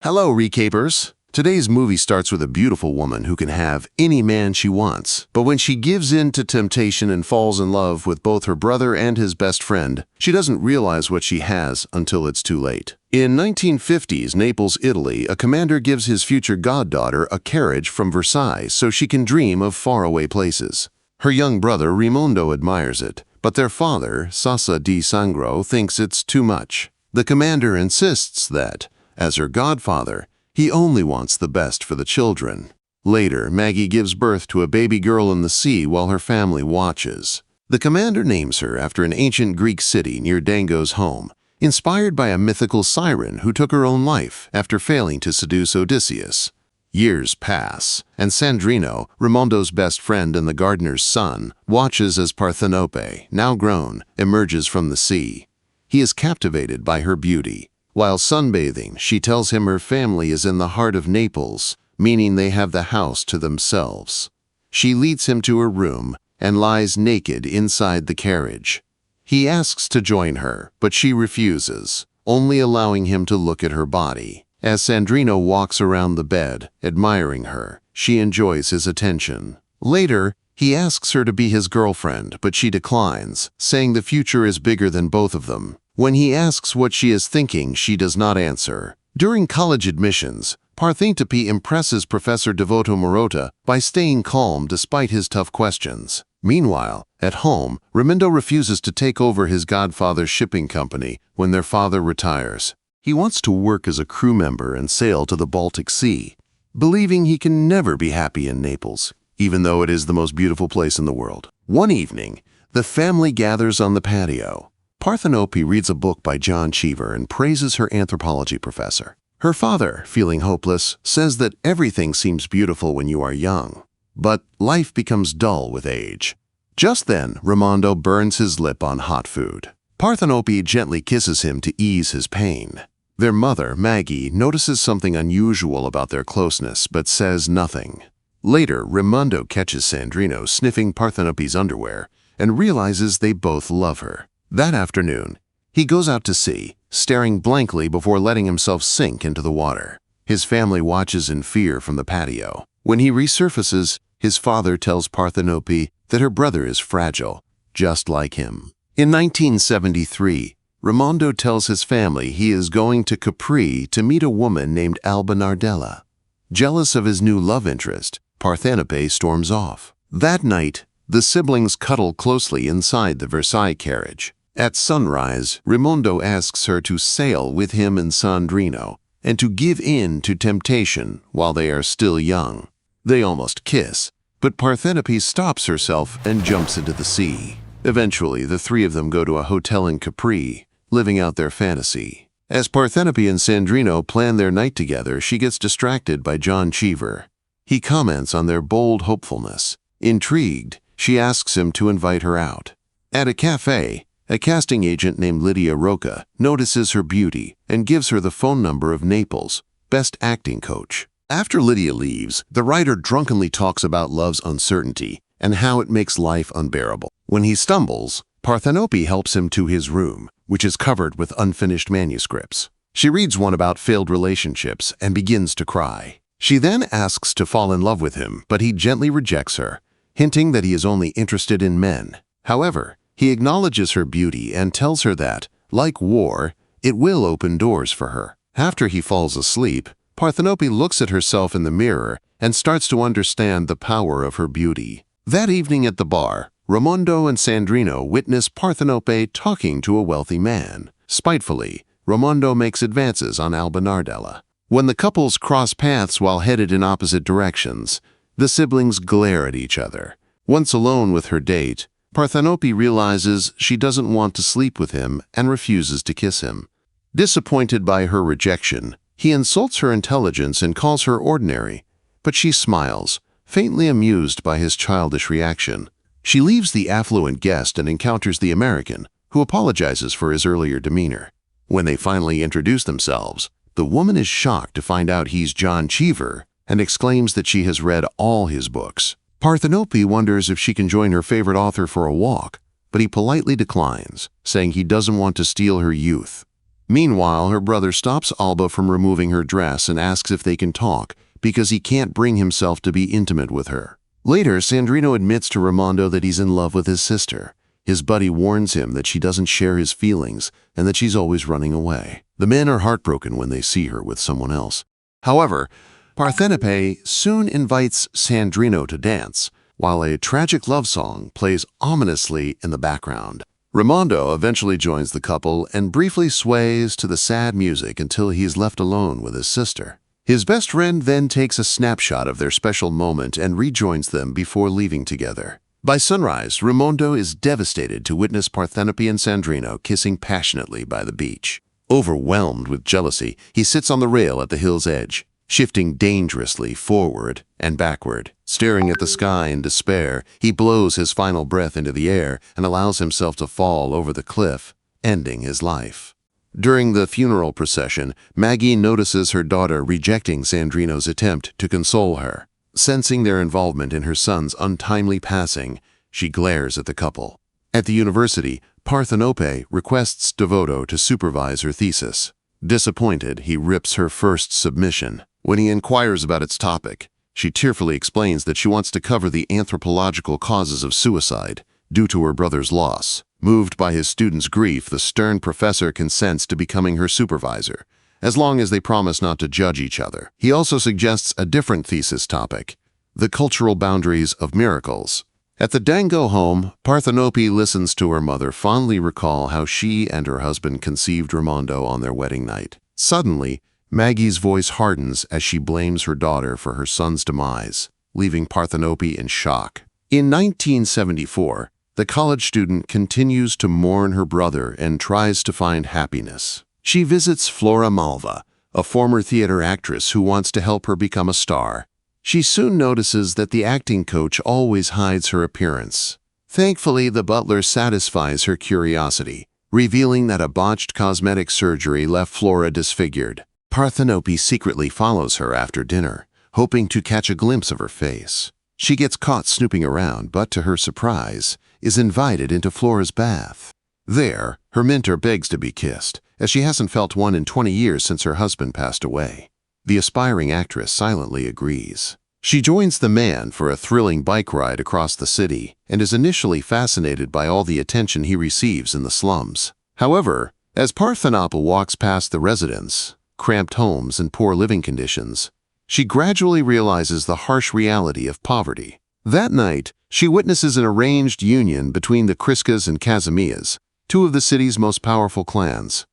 Hello, recapers! Today's movie starts with a beautiful woman who can have any man she wants. But when she gives in to temptation and falls in love with both her brother and his best friend, she doesn't realize what she has until it's too late. In 1950s Naples, Italy, a commander gives his future goddaughter a carriage from Versailles so she can dream of faraway places. Her young brother Raimondo admires it, but their father, Sassa di Sangro, thinks it's too much. The commander insists that, as her godfather, he only wants the best for the children. Later, Maggie gives birth to a baby girl in the sea while her family watches. The commander names her after an ancient Greek city near Dango's home, inspired by a mythical siren who took her own life after failing to seduce Odysseus. Years pass, and Sandrino, Raimondo's best friend and the gardener's son, watches as Parthenope, now grown, emerges from the sea. He is captivated by her beauty. While sunbathing, she tells him her family is in the heart of Naples, meaning they have the house to themselves. She leads him to her room and lies naked inside the carriage. He asks to join her, but she refuses, only allowing him to look at her body. As Sandrino walks around the bed, admiring her, she enjoys his attention. Later, he asks her to be his girlfriend, but she declines, saying the future is bigger than both of them. When he asks what she is thinking, she does not answer. During college admissions, Parthenope impresses Professor Devoto Marotta by staying calm despite his tough questions. Meanwhile, at home, Raimondo refuses to take over his godfather's shipping company when their father retires. He wants to work as a crew member and sail to the Baltic Sea, believing he can never be happy in Naples, even though it is the most beautiful place in the world. One evening, the family gathers on the patio. Parthenope reads a book by John Cheever and praises her anthropology professor. Her father, feeling hopeless, says that everything seems beautiful when you are young, but life becomes dull with age. Just then, Raimondo burns his lip on hot food. Parthenope gently kisses him to ease his pain. Their mother, Maggie, notices something unusual about their closeness but says nothing. Later, Raimondo catches Sandrino sniffing Parthenope's underwear and realizes they both love her. That afternoon, he goes out to sea, staring blankly before letting himself sink into the water. His family watches in fear from the patio. When he resurfaces, his father tells Parthenope that her brother is fragile, just like him. In 1973, Raimondo tells his family he is going to Capri to meet a woman named Alba Nardella. Jealous of his new love interest, Parthenope storms off. That night, the siblings cuddle closely inside the Versailles carriage. At sunrise, Raimondo asks her to sail with him and Sandrino and to give in to temptation while they are still young. They almost kiss, but Parthenope stops herself and jumps into the sea. Eventually, the three of them go to a hotel in Capri, living out their fantasy. As Parthenope and Sandrino plan their night together, she gets distracted by John Cheever. He comments on their bold hopefulness. Intrigued, she asks him to invite her out. At a cafe, a casting agent named Lydia Roca notices her beauty and gives her the phone number of Naples' best acting coach. After Lydia leaves, the writer drunkenly talks about love's uncertainty and how it makes life unbearable. When he stumbles, Parthenope helps him to his room, which is covered with unfinished manuscripts. She reads one about failed relationships and begins to cry. She then asks to fall in love with him, but he gently rejects her, hinting that he is only interested in men. However, he acknowledges her beauty and tells her that, like war, it will open doors for her. After he falls asleep, Parthenope looks at herself in the mirror and starts to understand the power of her beauty. That evening at the bar, Raimondo and Sandrino witness Parthenope talking to a wealthy man. Spitefully, Raimondo makes advances on Alba Nardella. When the couples cross paths while headed in opposite directions, the siblings glare at each other. Once alone with her date, Parthenope realizes she doesn't want to sleep with him and refuses to kiss him. Disappointed by her rejection, he insults her intelligence and calls her ordinary, but she smiles, faintly amused by his childish reaction. She leaves the affluent guest and encounters the American, who apologizes for his earlier demeanor. When they finally introduce themselves, the woman is shocked to find out he's John Cheever and exclaims that she has read all his books. Parthenope wonders if she can join her favorite author for a walk, but he politely declines, saying he doesn't want to steal her youth. Meanwhile, her brother stops Alba from removing her dress and asks if they can talk, because he can't bring himself to be intimate with her. Later, Sandrino admits to Raimondo that he's in love with his sister. His buddy warns him that she doesn't share his feelings and that she's always running away. The men are heartbroken when they see her with someone else. However, Parthenope soon invites Sandrino to dance, while a tragic love song plays ominously in the background. Raimondo eventually joins the couple and briefly sways to the sad music until he is left alone with his sister. His best friend then takes a snapshot of their special moment and rejoins them before leaving together. By sunrise, Raimondo is devastated to witness Parthenope and Sandrino kissing passionately by the beach. Overwhelmed with jealousy, he sits on the rail at the hill's edge, shifting dangerously forward and backward. Staring at the sky in despair, he blows his final breath into the air and allows himself to fall over the cliff, ending his life. During the funeral procession, Maggie notices her daughter rejecting Sandrino's attempt to console her. Sensing their involvement in her son's untimely passing, she glares at the couple. At the university, Parthenope requests Devoto to supervise her thesis. Disappointed, he rips her first submission. When he inquires about its topic, she tearfully explains that she wants to cover the anthropological causes of suicide due to her brother's loss. Moved by his students' grief, the stern professor consents to becoming her supervisor, as long as they promise not to judge each other. He also suggests a different thesis topic, the cultural boundaries of miracles. At the Dango home, Parthenope listens to her mother fondly recall how she and her husband conceived Raimondo on their wedding night. Suddenly, Maggie's voice hardens as she blames her daughter for her son's demise, leaving Parthenope in shock. In 1974, the college student continues to mourn her brother and tries to find happiness. She visits Flora Malva, a former theater actress who wants to help her become a star. She soon notices that the acting coach always hides her appearance. Thankfully, the butler satisfies her curiosity, revealing that a botched cosmetic surgery left Flora disfigured. Parthenope secretly follows her after dinner, hoping to catch a glimpse of her face. She gets caught snooping around, but to her surprise, is invited into Flora's bath. There, her mentor begs to be kissed, as she hasn't felt one in 20 years since her husband passed away. The aspiring actress silently agrees. She joins the man for a thrilling bike ride across the city and is initially fascinated by all the attention he receives in the slums. However, as Parthenope walks past the residence, cramped homes and poor living conditions, she gradually realizes the harsh reality of poverty. That night, she witnesses an arranged union between the Kriskas and Kazimierz, two of the city's most powerful clans.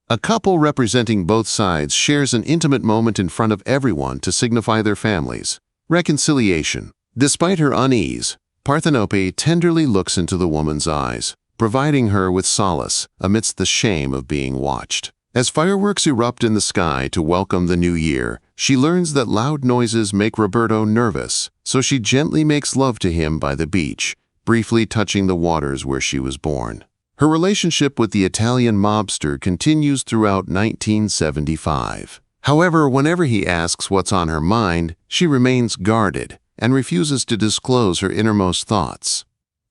A couple representing both sides shares an intimate moment in front of everyone to signify their families. Reconciliation. Despite her unease, Parthenope tenderly looks into the woman's eyes, providing her with solace amidst the shame of being watched. As fireworks erupt in the sky to welcome the new year, she learns that loud noises make Roberto nervous, so she gently makes love to him by the beach, briefly touching the waters where she was born. Her relationship with the Italian mobster continues throughout 1975. However, whenever he asks what's on her mind, she remains guarded and refuses to disclose her innermost thoughts.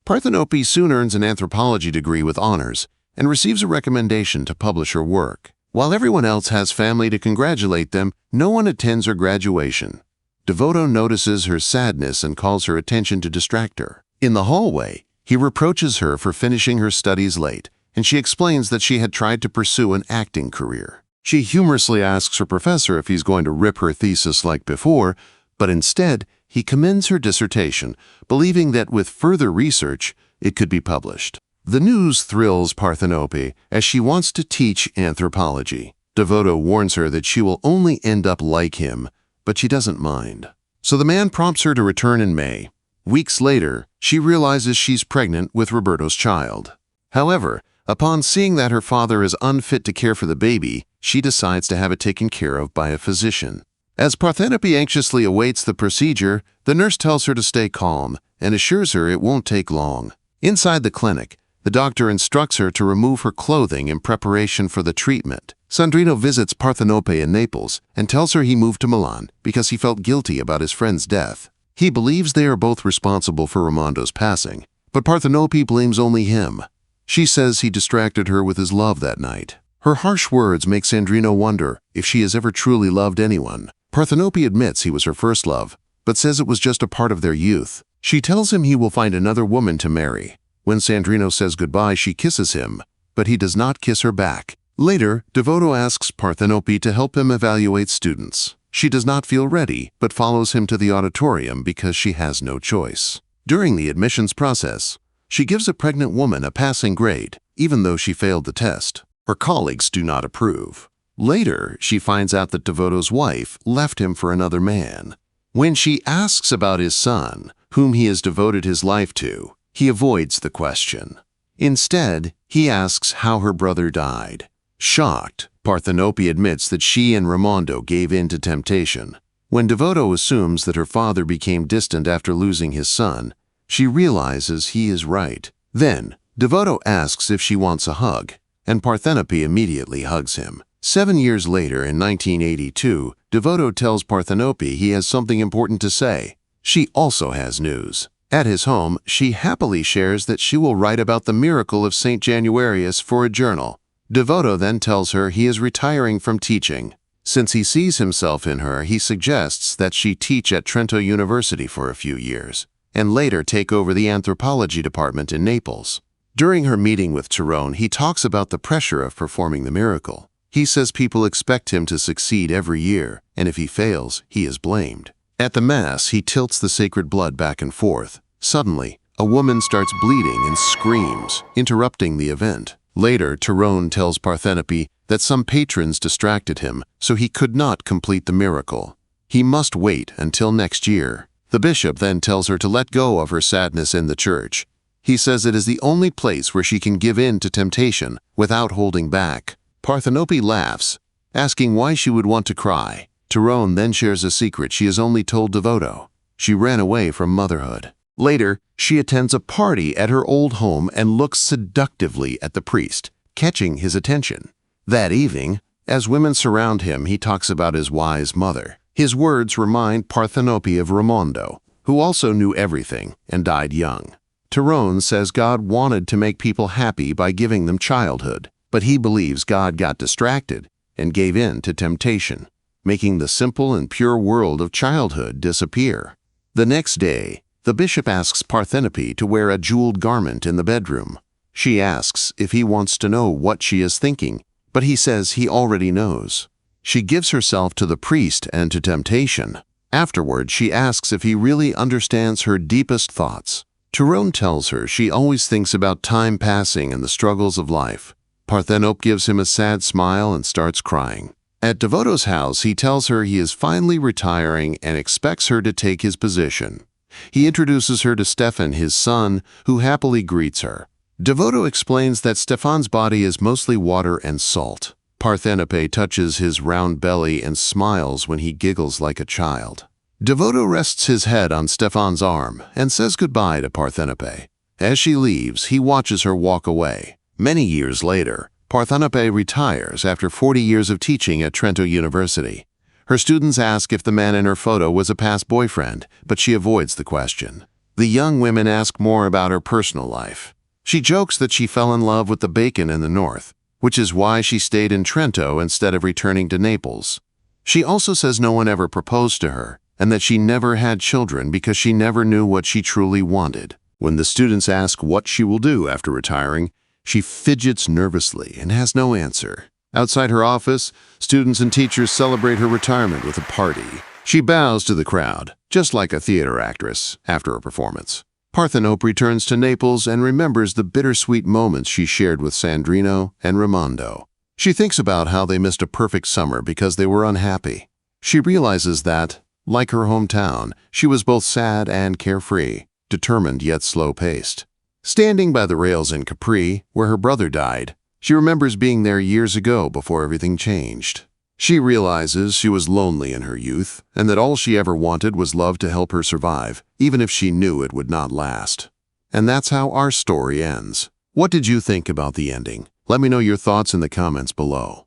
Parthenope soon earns an anthropology degree with honors and receives a recommendation to publish her work. While everyone else has family to congratulate them, no one attends her graduation. Devoto notices her sadness and calls her attention to distract her. In the hallway, he reproaches her for finishing her studies late, and she explains that she had tried to pursue an acting career. She humorously asks her professor if he's going to rip her thesis like before, but instead, he commends her dissertation, believing that with further research, it could be published. The news thrills Parthenope as she wants to teach anthropology. Devoto warns her that she will only end up like him, but she doesn't mind. So the man prompts her to return in May. Weeks later, she realizes she's pregnant with Roberto's child. However, upon seeing that her father is unfit to care for the baby, she decides to have it taken care of by a physician. As Parthenope anxiously awaits the procedure, the nurse tells her to stay calm and assures her it won't take long. Inside the clinic, the doctor instructs her to remove her clothing in preparation for the treatment. Sandrino visits Parthenope in Naples and tells her he moved to Milan because he felt guilty about his friend's death. He believes they are both responsible for Raimondo's passing, but Parthenope blames only him. She says he distracted her with his love that night. Her harsh words make Sandrino wonder if she has ever truly loved anyone. Parthenope admits he was her first love, but says it was just a part of their youth. She tells him he will find another woman to marry. When Sandrino says goodbye, she kisses him, but he does not kiss her back. Later, Devoto asks Parthenope to help him evaluate students. She does not feel ready, but follows him to the auditorium because she has no choice. During the admissions process, she gives a pregnant woman a passing grade, even though she failed the test. Her colleagues do not approve. Later, she finds out that Devoto's wife left him for another man. When she asks about his son, whom he has devoted his life to, he avoids the question. Instead, he asks how her brother died. Shocked, Parthenope admits that she and Raimondo gave in to temptation. When Devoto assumes that her father became distant after losing his son, she realizes he is right. Then, Devoto asks if she wants a hug, and Parthenope immediately hugs him. 7 years later, in 1982, Devoto tells Parthenope he has something important to say. She also has news. At his home, she happily shares that she will write about the miracle of St. Januarius for a journal. Devoto then tells her he is retiring from teaching. Since he sees himself in her, he suggests that she teach at Trento University for a few years, and later take over the anthropology department in Naples. During her meeting with Tyrone, he talks about the pressure of performing the miracle. He says people expect him to succeed every year, and if he fails, he is blamed. At the Mass, he tilts the sacred blood back and forth. Suddenly, a woman starts bleeding and screams, interrupting the event. Later, Tyrone tells Parthenope that some patrons distracted him, so he could not complete the miracle. He must wait until next year. The bishop then tells her to let go of her sadness in the church. He says it is the only place where she can give in to temptation without holding back. Parthenope laughs, asking why she would want to cry. Tyrone then shares a secret she has only told Devoto. She ran away from motherhood. Later, she attends a party at her old home and looks seductively at the priest, catching his attention. That evening, as women surround him, he talks about his wise mother. His words remind Parthenope of Raimondo, who also knew everything and died young. Tyrone says God wanted to make people happy by giving them childhood, but he believes God got distracted and gave in to temptation, making the simple and pure world of childhood disappear. The next day, the bishop asks Parthenope to wear a jeweled garment in the bedroom. She asks if he wants to know what she is thinking, but he says he already knows. She gives herself to the priest and to temptation. Afterward, she asks if he really understands her deepest thoughts. Tyrone tells her she always thinks about time passing and the struggles of life. Parthenope gives him a sad smile and starts crying. At Devoto's house, he tells her he is finally retiring and expects her to take his position. He introduces her to Stefan, his son, who happily greets her. Devoto explains that Stefan's body is mostly water and salt. Parthenope touches his round belly and smiles when he giggles like a child. Devoto rests his head on Stefan's arm and says goodbye to Parthenope. As she leaves, he watches her walk away. Many years later, Parthenope retires after 40 years of teaching at Trento University. Her students ask if the man in her photo was a past boyfriend, but she avoids the question. The young women ask more about her personal life. She jokes that she fell in love with the bacon in the north, which is why she stayed in Trento instead of returning to Naples. She also says no one ever proposed to her, and that she never had children because she never knew what she truly wanted. When the students ask what she will do after retiring, she fidgets nervously and has no answer. Outside her office, students and teachers celebrate her retirement with a party. She bows to the crowd, just like a theater actress, after a performance. Parthenope returns to Naples and remembers the bittersweet moments she shared with Sandrino and Raimondo. She thinks about how they missed a perfect summer because they were unhappy. She realizes that, like her hometown, she was both sad and carefree, determined yet slow-paced. Standing by the rails in Capri, where her brother died, she remembers being there years ago before everything changed. She realizes she was lonely in her youth, and that all she ever wanted was love to help her survive, even if she knew it would not last. And that's how our story ends. What did you think about the ending? Let me know your thoughts in the comments below.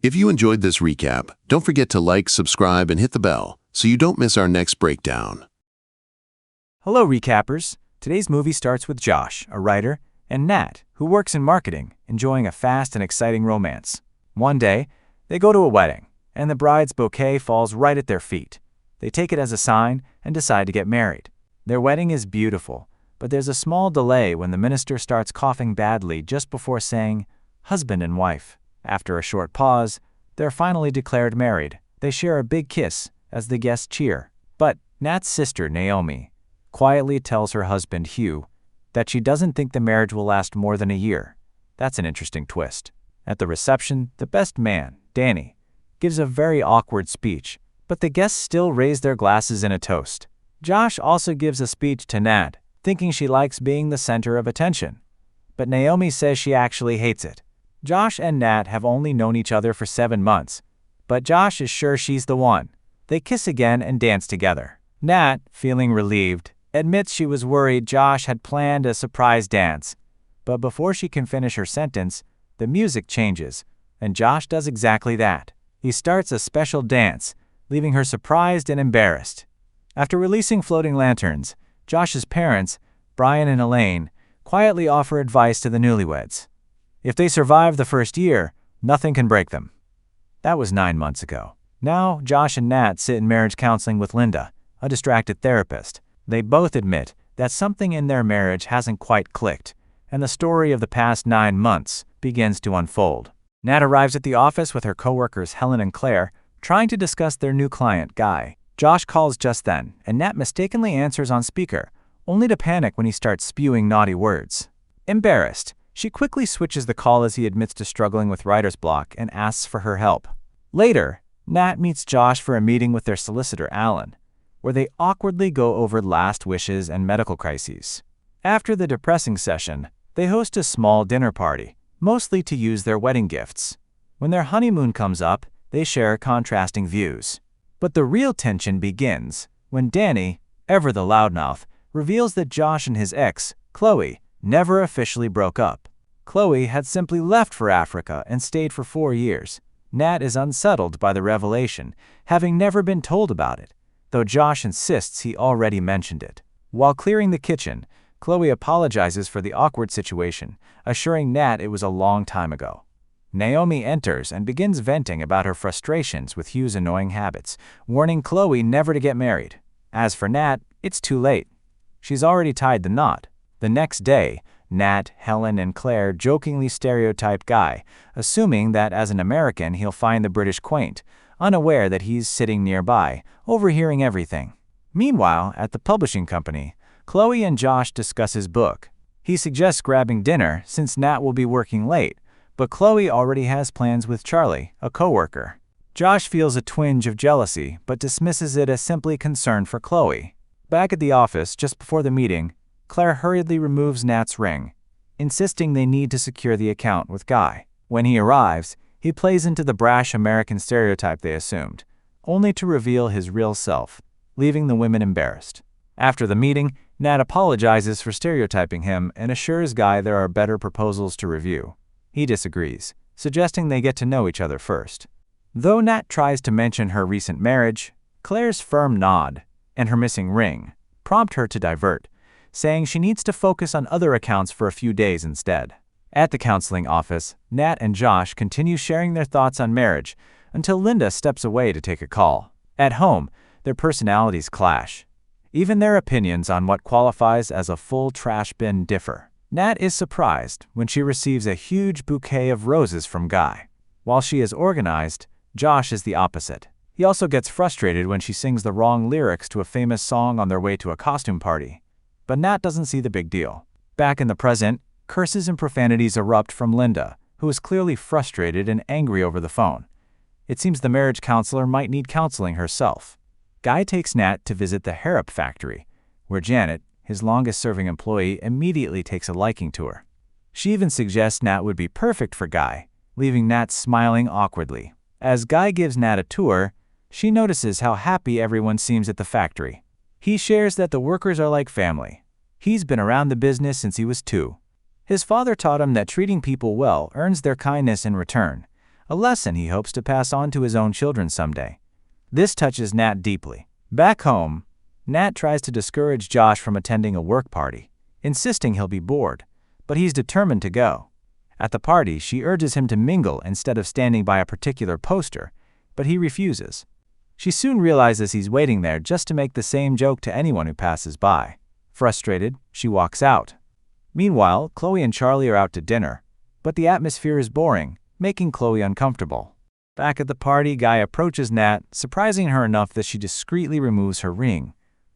If you enjoyed this recap, don't forget to like, subscribe, and hit the bell so you don't miss our next breakdown. Hello, recappers. Today's movie starts with Josh, a writer, and Nat, who works in marketing, enjoying a fast and exciting romance. One day, they go to a wedding, and the bride's bouquet falls right at their feet. They take it as a sign and decide to get married. Their wedding is beautiful, but there's a small delay when the minister starts coughing badly just before saying, "husband and wife." After a short pause, they're finally declared married. They share a big kiss as the guests cheer. But Nat's sister, Naomi, quietly tells her husband, Hugh, that she doesn't think the marriage will last more than a year. That's an interesting twist. At the reception, the best man, Danny, gives a very awkward speech, but the guests still raise their glasses in a toast. Josh also gives a speech to Nat, thinking she likes being the center of attention. But Naomi says she actually hates it. Josh and Nat have only known each other for 7 months, but Josh is sure she's the one. They kiss again and dance together. Nat, feeling relieved, admits she was worried Josh had planned a surprise dance. But before she can finish her sentence, the music changes, and Josh does exactly that. He starts a special dance, leaving her surprised and embarrassed. After releasing floating lanterns, Josh's parents, Brian and Elaine, quietly offer advice to the newlyweds. If they survive the first year, nothing can break them. That was 9 months ago. Now, Josh and Nat sit in marriage counseling with Linda, a distracted therapist. They both admit that something in their marriage hasn't quite clicked, and the story of the past 9 months begins to unfold. Nat arrives at the office with her coworkers Helen and Claire, trying to discuss their new client, Guy. Josh calls just then, and Nat mistakenly answers on speaker, only to panic when he starts spewing naughty words. Embarrassed, she quickly switches the call as he admits to struggling with writer's block and asks for her help. Later, Nat meets Josh for a meeting with their solicitor, Alan, where they awkwardly go over last wishes and medical crises. After the depressing session, they host a small dinner party, mostly to use their wedding gifts. When their honeymoon comes up, they share contrasting views. But the real tension begins when Danny, ever the loudmouth, reveals that Josh and his ex, Chloe, never officially broke up. Chloe had simply left for Africa and stayed for 4 years. Nat is unsettled by the revelation, having never been told about it, though Josh insists he already mentioned it. While clearing the kitchen, Chloe apologizes for the awkward situation, assuring Nat it was a long time ago. Naomi enters and begins venting about her frustrations with Hugh's annoying habits, warning Chloe never to get married. As for Nat, it's too late. She's already tied the knot. The next day, Nat, Helen, and Claire jokingly stereotype Guy, assuming that as an American he'll find the British quaint, unaware that he's sitting nearby, overhearing everything. Meanwhile, at the publishing company, Chloe and Josh discuss his book. He suggests grabbing dinner since Nat will be working late, but Chloe already has plans with Charlie, a coworker. Josh feels a twinge of jealousy but dismisses it as simply concern for Chloe. Back at the office just before the meeting, Claire hurriedly removes Nat's ring, insisting they need to secure the account with Guy. When he arrives, he plays into the brash American stereotype they assumed, only to reveal his real self, leaving the women embarrassed. After the meeting, Nat apologizes for stereotyping him and assures Guy there are better proposals to review. He disagrees, suggesting they get to know each other first. Though Nat tries to mention her recent marriage, Claire's firm nod and her missing ring prompt her to divert, saying she needs to focus on other accounts for a few days instead. At the counseling office, Nat and Josh continue sharing their thoughts on marriage until Linda steps away to take a call. At home, their personalities clash. Even their opinions on what qualifies as a full trash bin differ. Nat is surprised when she receives a huge bouquet of roses from Guy. While she is organized, Josh is the opposite. He also gets frustrated when she sings the wrong lyrics to a famous song on their way to a costume party. But Nat doesn't see the big deal. Back in the present, curses and profanities erupt from Linda, who is clearly frustrated and angry over the phone. It seems the marriage counselor might need counseling herself. Guy takes Nat to visit the harrop factory, where Janet, his longest-serving employee, immediately takes a liking to her. She even suggests Nat would be perfect for Guy, leaving Nat smiling awkwardly. As Guy gives Nat a tour, she notices how happy everyone seems at the factory. He shares that the workers are like family. He's been around the business since he was 2. His father taught him that treating people well earns their kindness in return, a lesson he hopes to pass on to his own children someday. This touches Nat deeply. Back home, Nat tries to discourage Josh from attending a work party, insisting he'll be bored, but he's determined to go. At the party, she urges him to mingle instead of standing by a particular poster, but he refuses. She soon realizes he's waiting there just to make the same joke to anyone who passes by. Frustrated, she walks out. Meanwhile, Chloe and Charlie are out to dinner, but the atmosphere is boring, making Chloe uncomfortable. Back at the party, Guy approaches Nat, surprising her enough that she discreetly removes her ring.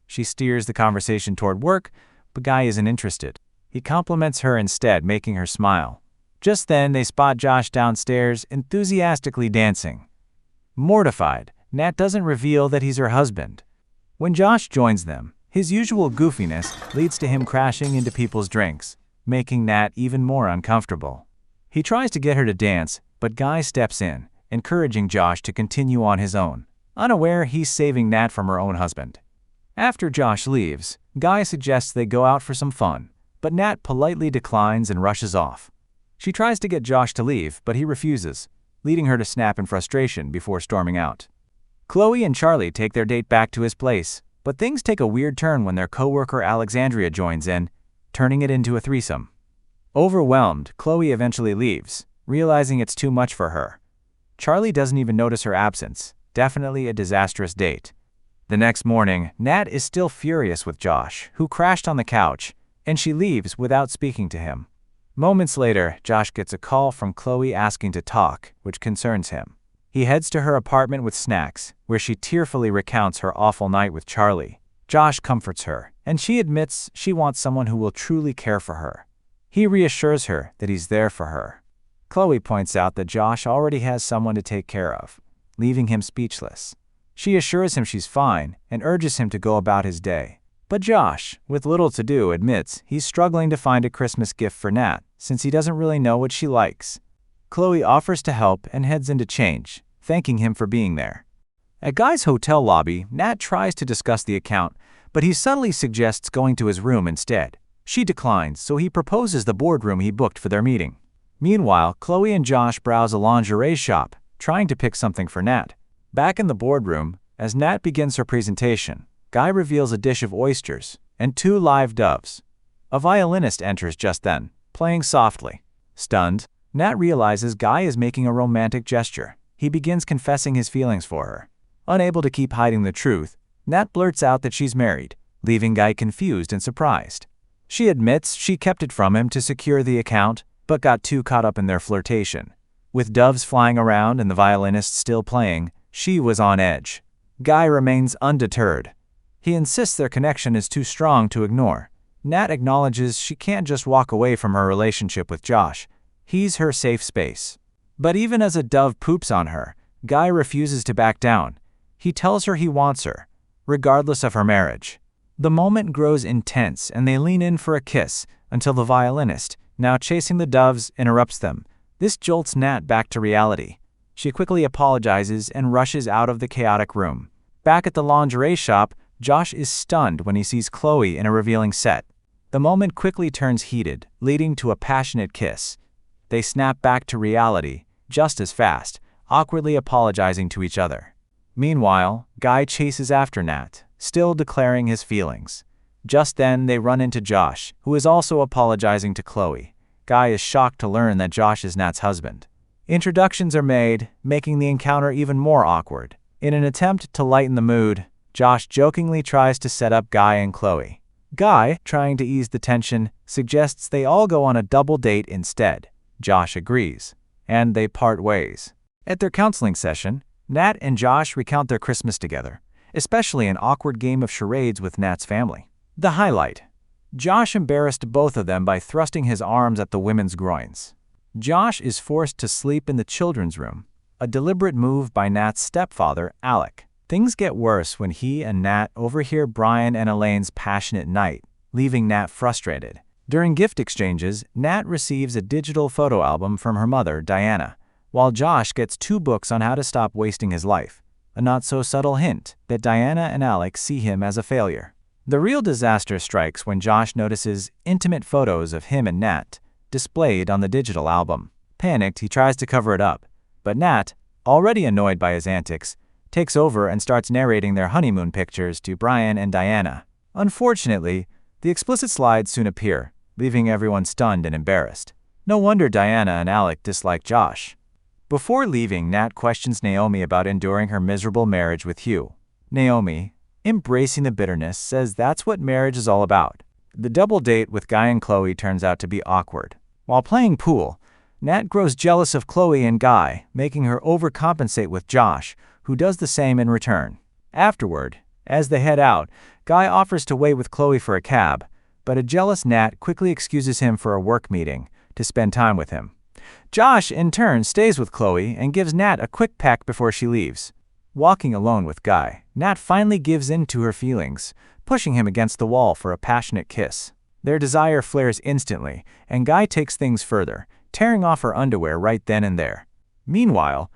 She steers the conversation toward work, but Guy isn't interested. He compliments her instead, making her smile. Just then, they spot Josh downstairs, enthusiastically dancing. Mortified, Nat doesn't reveal that he's her husband. When Josh joins them, his usual goofiness leads to him crashing into people's drinks, making Nat even more uncomfortable. He tries to get her to dance, but Guy steps in, encouraging Josh to continue on his own, unaware he's saving Nat from her own husband. After Josh leaves, Guy suggests they go out for some fun, but Nat politely declines and rushes off. She tries to get Josh to leave, but he refuses, leading her to snap in frustration before storming out. Chloe and Charlie take their date back to his place, but things take a weird turn when their coworker Alexandria joins in, turning it into a threesome. Overwhelmed, Chloe eventually leaves, realizing it's too much for her. Charlie doesn't even notice her absence, definitely a disastrous date. The next morning, Nat is still furious with Josh, who crashed on the couch, and she leaves without speaking to him. Moments later, Josh gets a call from Chloe asking to talk, which concerns him. He heads to her apartment with snacks, where she tearfully recounts her awful night with Charlie. Josh comforts her, and she admits she wants someone who will truly care for her. He reassures her that he's there for her. Chloe points out that Josh already has someone to take care of, leaving him speechless. She assures him she's fine and urges him to go about his day. But Josh, with little to do, admits he's struggling to find a Christmas gift for Nat, since he doesn't really know what she likes. Chloe offers to help and heads in to change, thanking him for being there. At Guy's hotel lobby, Nat tries to discuss the account, but he subtly suggests going to his room instead. She declines, so he proposes the boardroom he booked for their meeting. Meanwhile, Chloe and Josh browse a lingerie shop, trying to pick something for Nat. Back in the boardroom, as Nat begins her presentation, Guy reveals a dish of oysters and 2 live doves. A violinist enters just then, playing softly. Stunned, Nat realizes Guy is making a romantic gesture. He begins confessing his feelings for her. Unable to keep hiding the truth, Nat blurts out that she's married, leaving Guy confused and surprised. She admits she kept it from him to secure the account, but got too caught up in their flirtation. With doves flying around and the violinist still playing, she was on edge. Guy remains undeterred. He insists their connection is too strong to ignore. Nat acknowledges she can't just walk away from her relationship with Josh. He's her safe space. But even as a dove poops on her, Guy refuses to back down. He tells her he wants her, regardless of her marriage. The moment grows intense and they lean in for a kiss until the violinist, now chasing the doves, interrupts them. This jolts Nat back to reality. She quickly apologizes and rushes out of the chaotic room. Back at the lingerie shop, Josh is stunned when he sees Chloe in a revealing set. The moment quickly turns heated, leading to a passionate kiss. They snap back to reality, just as fast, awkwardly apologizing to each other. Meanwhile, Guy chases after Nat, still declaring his feelings. Just then, they run into Josh, who is also apologizing to Chloe. Guy is shocked to learn that Josh is Nat's husband. Introductions are made, making the encounter even more awkward. In an attempt to lighten the mood, Josh jokingly tries to set up Guy and Chloe. Guy, trying to ease the tension, suggests they all go on a double date instead. Josh agrees, and they part ways. At their counseling session, Nat and Josh recount their Christmas together, especially an awkward game of charades with Nat's family. The highlight: Josh embarrassed both of them by thrusting his arms at the women's groins. Josh is forced to sleep in the children's room, a deliberate move by Nat's stepfather, Alec. Things get worse when he and Nat overhear Brian and Elaine's passionate night, leaving Nat frustrated. During gift exchanges, Nat receives a digital photo album from her mother, Diana, while Josh gets 2 books on how to stop wasting his life, a not-so-subtle hint that Diana and Alec see him as a failure. The real disaster strikes when Josh notices intimate photos of him and Nat displayed on the digital album. Panicked, he tries to cover it up, but Nat, already annoyed by his antics, takes over and starts narrating their honeymoon pictures to Brian and Diana. Unfortunately, the explicit slides soon appear, leaving everyone stunned and embarrassed. No wonder Diana and Alec dislike Josh. Before leaving, Nat questions Naomi about enduring her miserable marriage with Hugh. Naomi, embracing the bitterness, says that's what marriage is all about. The double date with Guy and Chloe turns out to be awkward. While playing pool, Nat grows jealous of Chloe and Guy, making her overcompensate with Josh, who does the same in return. Afterward, as they head out, Guy offers to wait with Chloe for a cab, but a jealous Nat quickly excuses him for a work meeting to spend time with him. Josh, in turn, stays with Chloe and gives Nat a quick peck before she leaves. Walking alone with Guy, Nat finally gives in to her feelings, pushing him against the wall for a passionate kiss. Their desire flares instantly, and Guy takes things further, tearing off her underwear right then and there. Meanwhile,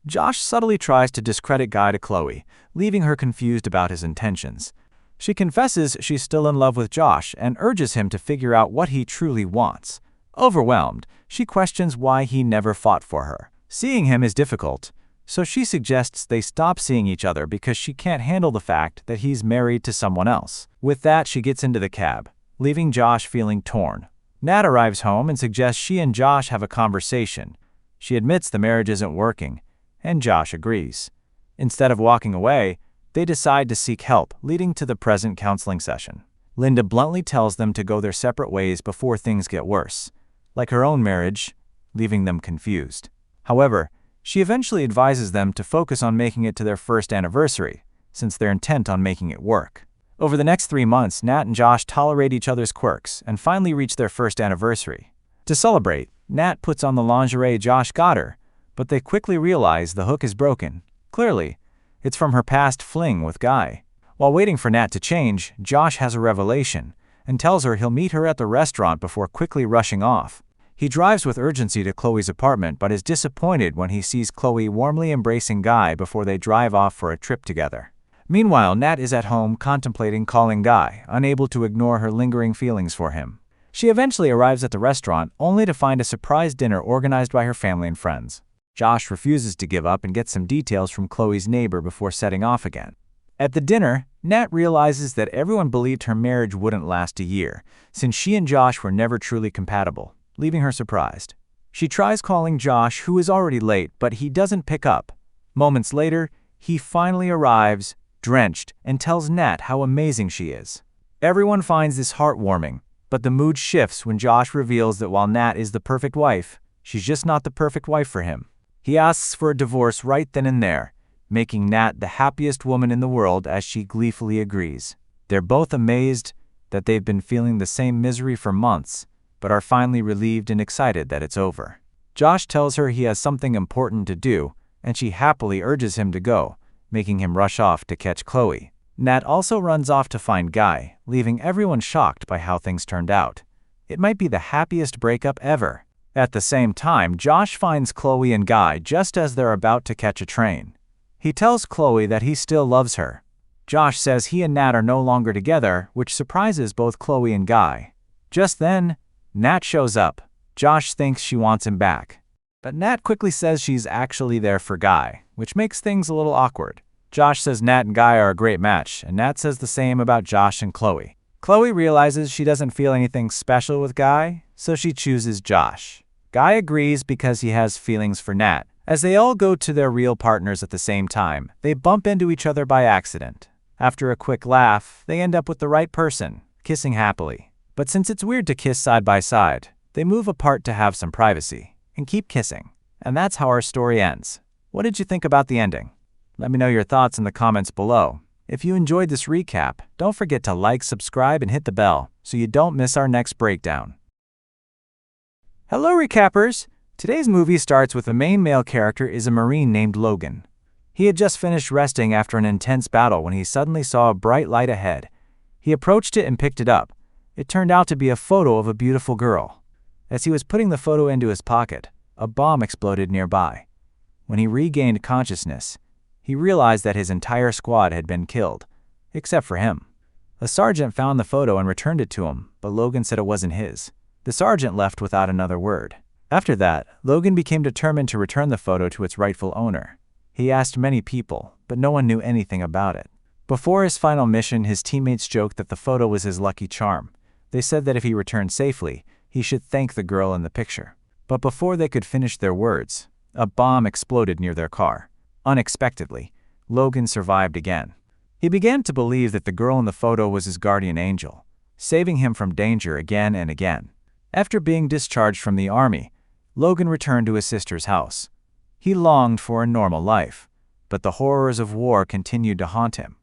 Josh subtly tries to discredit Guy to Chloe, leaving her confused about his intentions. She confesses she's still in love with Josh and urges him to figure out what he truly wants. Overwhelmed, she questions why he never fought for her. Seeing him is difficult, so she suggests they stop seeing each other because she can't handle the fact that he's married to someone else. With that, she gets into the cab, leaving Josh feeling torn. Nat arrives home and suggests she and Josh have a conversation. She admits the marriage isn't working, and Josh agrees. Instead of walking away, they decide to seek help, leading to the present counseling session. Linda bluntly tells them to go their separate ways before things get worse, like her own marriage, leaving them confused. However, she eventually advises them to focus on making it to their first anniversary, since they're intent on making it work. Over the next 3 months, Nat and Josh tolerate each other's quirks and finally reach their first anniversary. To celebrate, Nat puts on the lingerie Josh got her, but they quickly realize the hook is broken. Clearly, it's from her past fling with Guy. While waiting for Nat to change, Josh has a revelation and tells her he'll meet her at the restaurant before quickly rushing off. He drives with urgency to Chloe's apartment but is disappointed when he sees Chloe warmly embracing Guy before they drive off for a trip together. Meanwhile, Nat is at home contemplating calling Guy, unable to ignore her lingering feelings for him. She eventually arrives at the restaurant only to find a surprise dinner organized by her family and friends. Josh refuses to give up and gets some details from Chloe's neighbor before setting off again. At the dinner, Nat realizes that everyone believed her marriage wouldn't last a year, since she and Josh were never truly compatible, leaving her surprised. She tries calling Josh, who is already late, but he doesn't pick up. Moments later, he finally arrives, drenched, and tells Nat how amazing she is. Everyone finds this heartwarming, but the mood shifts when Josh reveals that while Nat is the perfect wife, she's just not the perfect wife for him. He asks for a divorce right then and there, making Nat the happiest woman in the world as she gleefully agrees. They're both amazed that they've been feeling the same misery for months, but are finally relieved and excited that it's over. Josh tells her he has something important to do, and she happily urges him to go, making him rush off to catch Chloe. Nat also runs off to find Guy, leaving everyone shocked by how things turned out. It might be the happiest breakup ever. At the same time, Josh finds Chloe and Guy just as they're about to catch a train. He tells Chloe that he still loves her. Josh says he and Nat are no longer together, which surprises both Chloe and Guy. Just then, Nat shows up. Josh thinks she wants him back, but Nat quickly says she's actually there for Guy, which makes things a little awkward. Josh says Nat and Guy are a great match, and Nat says the same about Josh and Chloe. Chloe realizes she doesn't feel anything special with Guy, so she chooses Josh. Guy agrees because he has feelings for Nat. As they all go to their real partners at the same time, they bump into each other by accident. After a quick laugh, they end up with the right person, kissing happily. But since it's weird to kiss side by side, they move apart to have some privacy and keep kissing. And that's how our story ends. What did you think about the ending? Let me know your thoughts in the comments below. If you enjoyed this recap, don't forget to like, subscribe, and hit the bell so you don't miss our next breakdown. Hello, recappers! Today's movie starts with the main male character is a Marine named Logan. He had just finished resting after an intense battle when he suddenly saw a bright light ahead. He approached it and picked it up. It turned out to be a photo of a beautiful girl. As he was putting the photo into his pocket, a bomb exploded nearby. When he regained consciousness, he realized that his entire squad had been killed, except for him. A sergeant found the photo and returned it to him, but Logan said it wasn't his. The sergeant left without another word. After that, Logan became determined to return the photo to its rightful owner. He asked many people, but no one knew anything about it. Before his final mission, his teammates joked that the photo was his lucky charm. They said that if he returned safely, he should thank the girl in the picture. But before they could finish their words, a bomb exploded near their car. Unexpectedly, Logan survived again. He began to believe that the girl in the photo was his guardian angel, saving him from danger again and again. After being discharged from the army, Logan returned to his sister's house. He longed for a normal life, but the horrors of war continued to haunt him.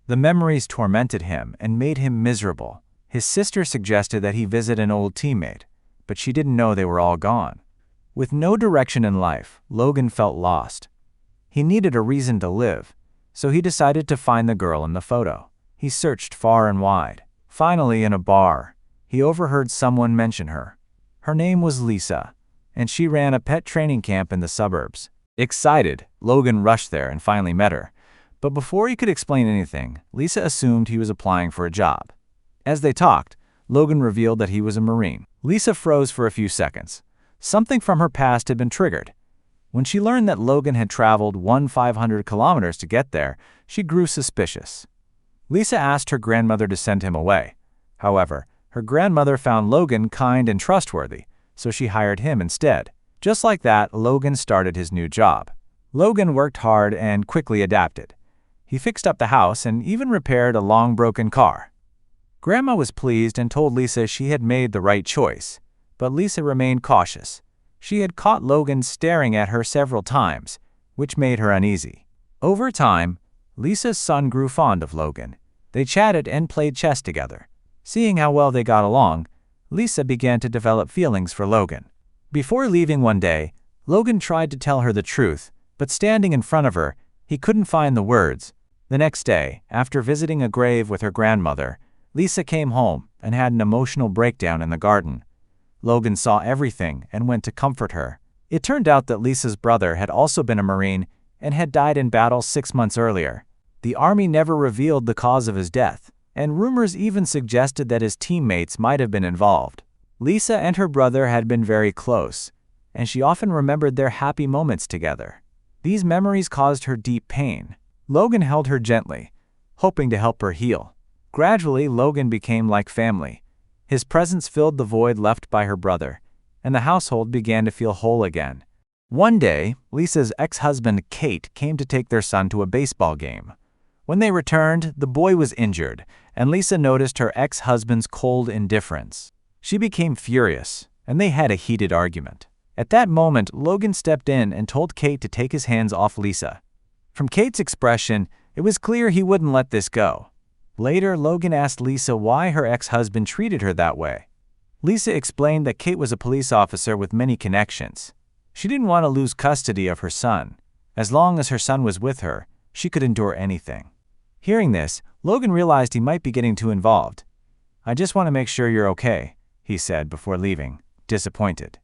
The memories tormented him and made him miserable. His sister suggested that he visit an old teammate, but she didn't know they were all gone. With no direction in life, Logan felt lost. He needed a reason to live, so he decided to find the girl in the photo. He searched far and wide. Finally, in a bar, he overheard someone mention her. Her name was Lisa, and she ran a pet training camp in the suburbs. Excited, Logan rushed there and finally met her. But before he could explain anything, Lisa assumed he was applying for a job. As they talked, Logan revealed that he was a Marine. Lisa froze for a few seconds. Something from her past had been triggered. When she learned that Logan had traveled 500 kilometers to get there, she grew suspicious. Lisa asked her grandmother to send him away. However, her grandmother found Logan kind and trustworthy, so she hired him instead. Just like that, Logan started his new job. Logan worked hard and quickly adapted. He fixed up the house and even repaired a long-broken car. Grandma was pleased and told Lisa she had made the right choice, but Lisa remained cautious. She had caught Logan staring at her several times, which made her uneasy. Over time, Lisa's son grew fond of Logan. They chatted and played chess together. Seeing how well they got along, Lisa began to develop feelings for Logan. Before leaving one day, Logan tried to tell her the truth, but standing in front of her, he couldn't find the words. The next day, after visiting a grave with her grandmother, Lisa came home and had an emotional breakdown in the garden. Logan saw everything and went to comfort her. It turned out that Lisa's brother had also been a Marine and had died in battle 6 months earlier. The army never revealed the cause of his death, and rumors even suggested that his teammates might have been involved. Lisa and her brother had been very close, and she often remembered their happy moments together. These memories caused her deep pain. Logan held her gently, hoping to help her heal. Gradually, Logan became like family. His presence filled the void left by her brother, and the household began to feel whole again. One day, Lisa's ex-husband Kate came to take their son to a baseball game. When they returned, the boy was injured, and Lisa noticed her ex-husband's cold indifference. She became furious, and they had a heated argument. At that moment, Logan stepped in and told Kate to take his hands off Lisa. From Kate's expression, it was clear he wouldn't let this go. Later, Logan asked Lisa why her ex-husband treated her that way. Lisa explained that Kate was a police officer with many connections. She didn't want to lose custody of her son. As long as her son was with her, she could endure anything. Hearing this, Logan realized he might be getting too involved. "I just want to make sure you're okay," he said before leaving, disappointed.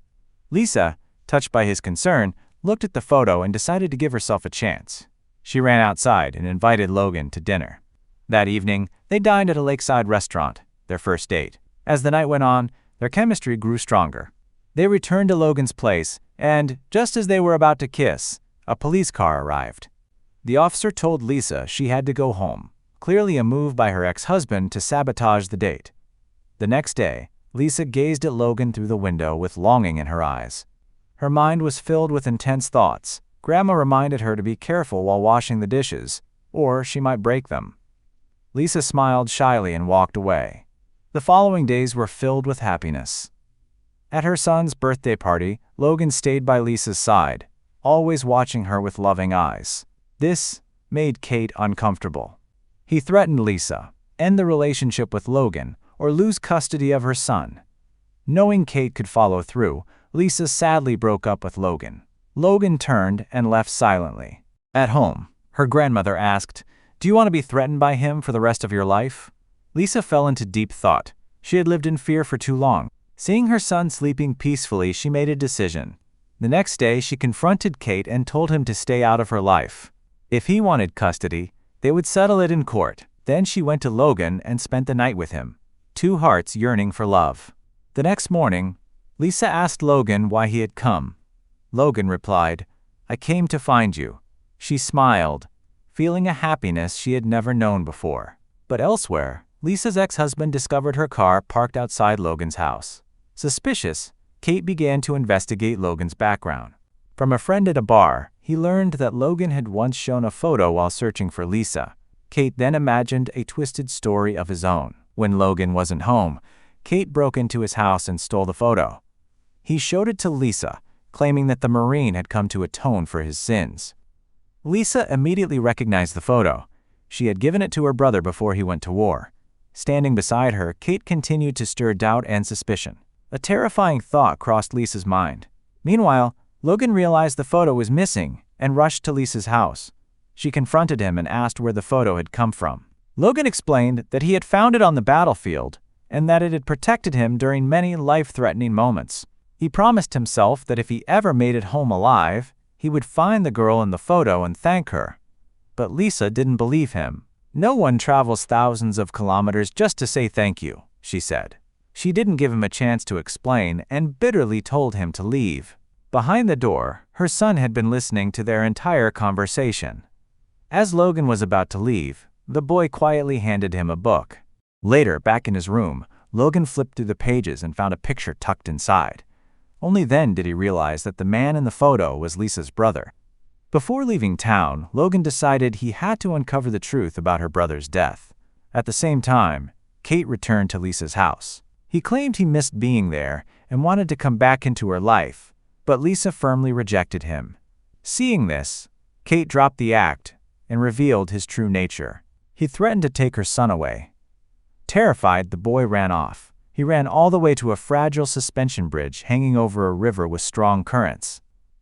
Lisa, touched by his concern, looked at the photo and decided to give herself a chance. She ran outside and invited Logan to dinner. That evening, they dined at a lakeside restaurant, their first date. As the night went on, their chemistry grew stronger. They returned to Logan's place, and, just as they were about to kiss, a police car arrived. The officer told Lisa she had to go home, clearly a move by her ex-husband to sabotage the date. The next day, Lisa gazed at Logan through the window with longing in her eyes. Her mind was filled with intense thoughts. Grandma reminded her to be careful while washing the dishes, or she might break them. Lisa smiled shyly and walked away. The following days were filled with happiness. At her son's birthday party, Logan stayed by Lisa's side, always watching her with loving eyes. This made Kate uncomfortable. He threatened Lisa, end the relationship with Logan, or lose custody of her son. Knowing Kate could follow through, Lisa sadly broke up with Logan. Logan turned and left silently. At home, her grandmother asked, "Do you want to be threatened by him for the rest of your life?" Lisa fell into deep thought. She had lived in fear for too long. Seeing her son sleeping peacefully, she made a decision. The next day, she confronted Kate and told him to stay out of her life. If he wanted custody, they would settle it in court. Then she went to Logan and spent the night with him, two hearts yearning for love. The next morning, Lisa asked Logan why he had come. Logan replied, "I came to find you." She smiled, feeling a happiness she had never known before. But elsewhere, Lisa's ex-husband discovered her car parked outside Logan's house. Suspicious, Kate began to investigate Logan's background. From a friend at a bar, he learned that Logan had once shown a photo while searching for Lisa. Kate then imagined a twisted story of his own. When Logan wasn't home, Kate broke into his house and stole the photo. He showed it to Lisa, claiming that the Marine had come to atone for his sins. Lisa immediately recognized the photo. She had given it to her brother before he went to war. Standing beside her, Kate continued to stir doubt and suspicion. A terrifying thought crossed Lisa's mind. Meanwhile, Logan realized the photo was missing and rushed to Lisa's house. She confronted him and asked where the photo had come from. Logan explained that he had found it on the battlefield and that it had protected him during many life-threatening moments. He promised himself that if he ever made it home alive, he would find the girl in the photo and thank her. But Lisa didn't believe him. "No one travels thousands of kilometers just to say thank you," she said. She didn't give him a chance to explain and bitterly told him to leave. Behind the door, her son had been listening to their entire conversation. As Logan was about to leave, the boy quietly handed him a book. Later, back in his room, Logan flipped through the pages and found a picture tucked inside. Only then did he realize that the man in the photo was Lisa's brother. Before leaving town, Logan decided he had to uncover the truth about her brother's death. At the same time, Kate returned to Lisa's house. He claimed he missed being there and wanted to come back into her life, but Lisa firmly rejected him. Seeing this, Kate dropped the act and revealed his true nature. He threatened to take her son away. Terrified, the boy ran off. He ran all the way to a fragile suspension bridge hanging over a river with strong currents.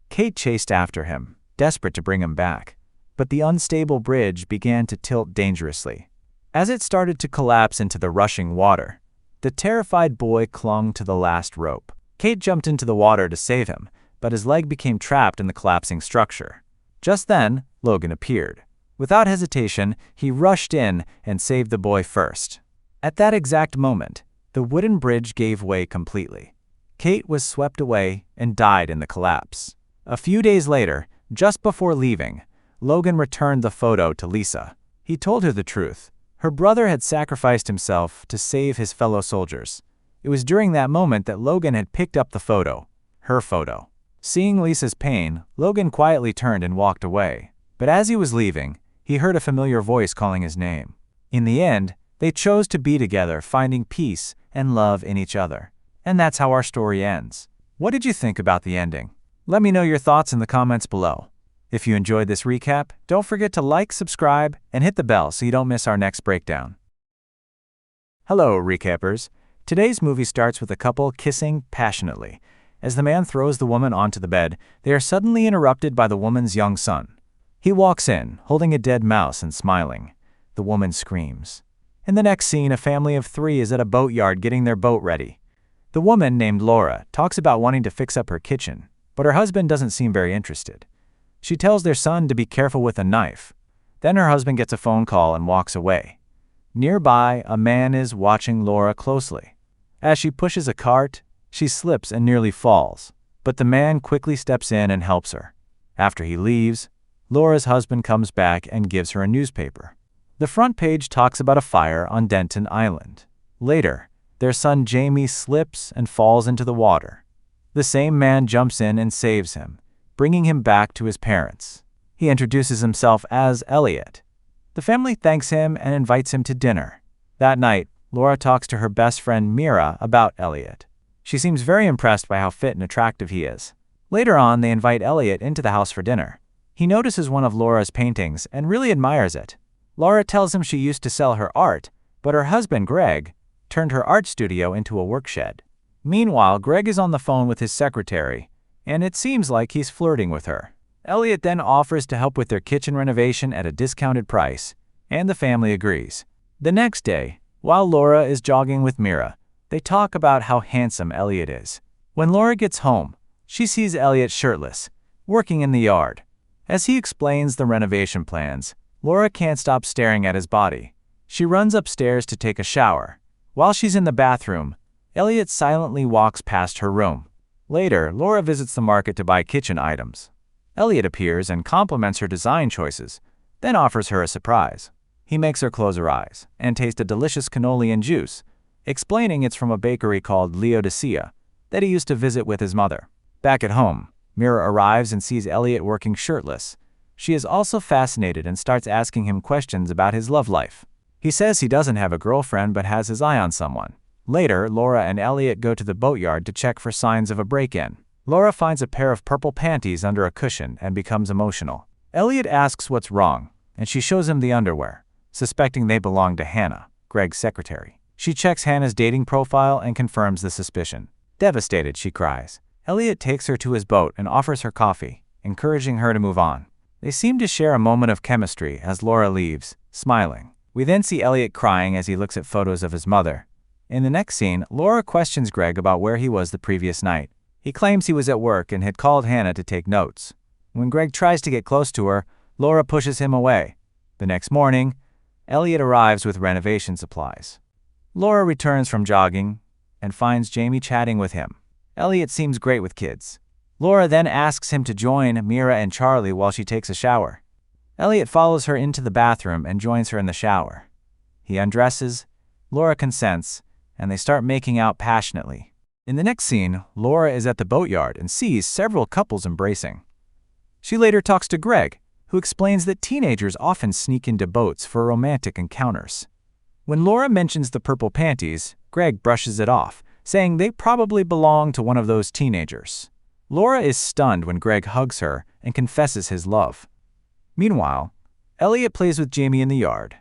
Kate chased after him, desperate to bring him back. But the unstable bridge began to tilt dangerously. As it started to collapse into the rushing water, the terrified boy clung to the last rope. Kate jumped into the water to save him, but his leg became trapped in the collapsing structure. Just then, Logan appeared. Without hesitation, he rushed in and saved the boy first. At that exact moment, the wooden bridge gave way completely. Kate was swept away and died in the collapse. A few days later, just before leaving, Logan returned the photo to Lisa. He told her the truth. Her brother had sacrificed himself to save his fellow soldiers. It was during that moment that Logan had picked up the photo, her photo. Seeing Lisa's pain, Logan quietly turned and walked away. But as he was leaving, he heard a familiar voice calling his name. In the end, they chose to be together, finding peace and love in each other. And that's how our story ends. What did you think about the ending? Let me know your thoughts in the comments below. If you enjoyed this recap, don't forget to like, subscribe, and hit the bell so you don't miss our next breakdown. Hello, recappers. Today's movie starts with a couple kissing passionately. As the man throws the woman onto the bed, they are suddenly interrupted by the woman's young son. He walks in, holding a dead mouse and smiling. The woman screams. In the next scene, a family of 3 is at a boatyard getting their boat ready. The woman, named Laura, talks about wanting to fix up her kitchen, but her husband doesn't seem very interested. She tells their son to be careful with a knife. Then her husband gets a phone call and walks away. Nearby, a man is watching Laura closely. As she pushes a cart, she slips and nearly falls, but the man quickly steps in and helps her. After he leaves, Laura's husband comes back and gives her a newspaper. The front page talks about a fire on Denton Island. Later, their son Jamie slips and falls into the water. The same man jumps in and saves him, bringing him back to his parents. He introduces himself as Elliot. The family thanks him and invites him to dinner. That night, Laura talks to her best friend Mira about Elliot. She seems very impressed by how fit and attractive he is. Later on, they invite Elliot into the house for dinner. He notices one of Laura's paintings and really admires it. Laura tells him she used to sell her art, but her husband, Greg, turned her art studio into a workshed. Meanwhile, Greg is on the phone with his secretary, and it seems like he's flirting with her. Elliot then offers to help with their kitchen renovation at a discounted price, and the family agrees. The next day, while Laura is jogging with Mira, they talk about how handsome Elliot is. When Laura gets home, she sees Elliot shirtless, working in the yard. As he explains the renovation plans, Laura can't stop staring at his body. She runs upstairs to take a shower. While she's in the bathroom, Elliot silently walks past her room. Later, Laura visits the market to buy kitchen items. Elliot appears and compliments her design choices, then offers her a surprise. He makes her close her eyes and taste a delicious cannoli and juice, explaining it's from a bakery called Laodicea. that he used to visit with his mother. Back at home, Mira arrives and sees Elliot working shirtless. She is also fascinated and starts asking him questions about his love life. He says he doesn't have a girlfriend but has his eye on someone. Later, Laura and Elliot go to the boatyard to check for signs of a break-in. Laura finds a pair of purple panties under a cushion and becomes emotional. Elliot asks what's wrong, and she shows him the underwear, suspecting they belong to Hannah, Greg's secretary. She checks Hannah's dating profile and confirms the suspicion. Devastated, she cries. Elliot takes her to his boat and offers her coffee, encouraging her to move on. They seem to share a moment of chemistry as Laura leaves, smiling. We then see Elliot crying as he looks at photos of his mother. In the next scene, Laura questions Greg about where he was the previous night. He claims he was at work and had called Hannah to take notes. When Greg tries to get close to her, Laura pushes him away. The next morning, Elliot arrives with renovation supplies. Laura returns from jogging and finds Jamie chatting with him. Elliot seems great with kids. Laura then asks him to join Mira and Charlie while she takes a shower. Elliot follows her into the bathroom and joins her in the shower. He undresses, Laura consents, and they start making out passionately. In the next scene, Laura is at the boatyard and sees several couples embracing. She later talks to Greg, who explains that teenagers often sneak into boats for romantic encounters. When Laura mentions the purple panties, Greg brushes it off, saying they probably belong to one of those teenagers. Laura is stunned when Greg hugs her and confesses his love. Meanwhile, Elliot plays with Jamie in the yard.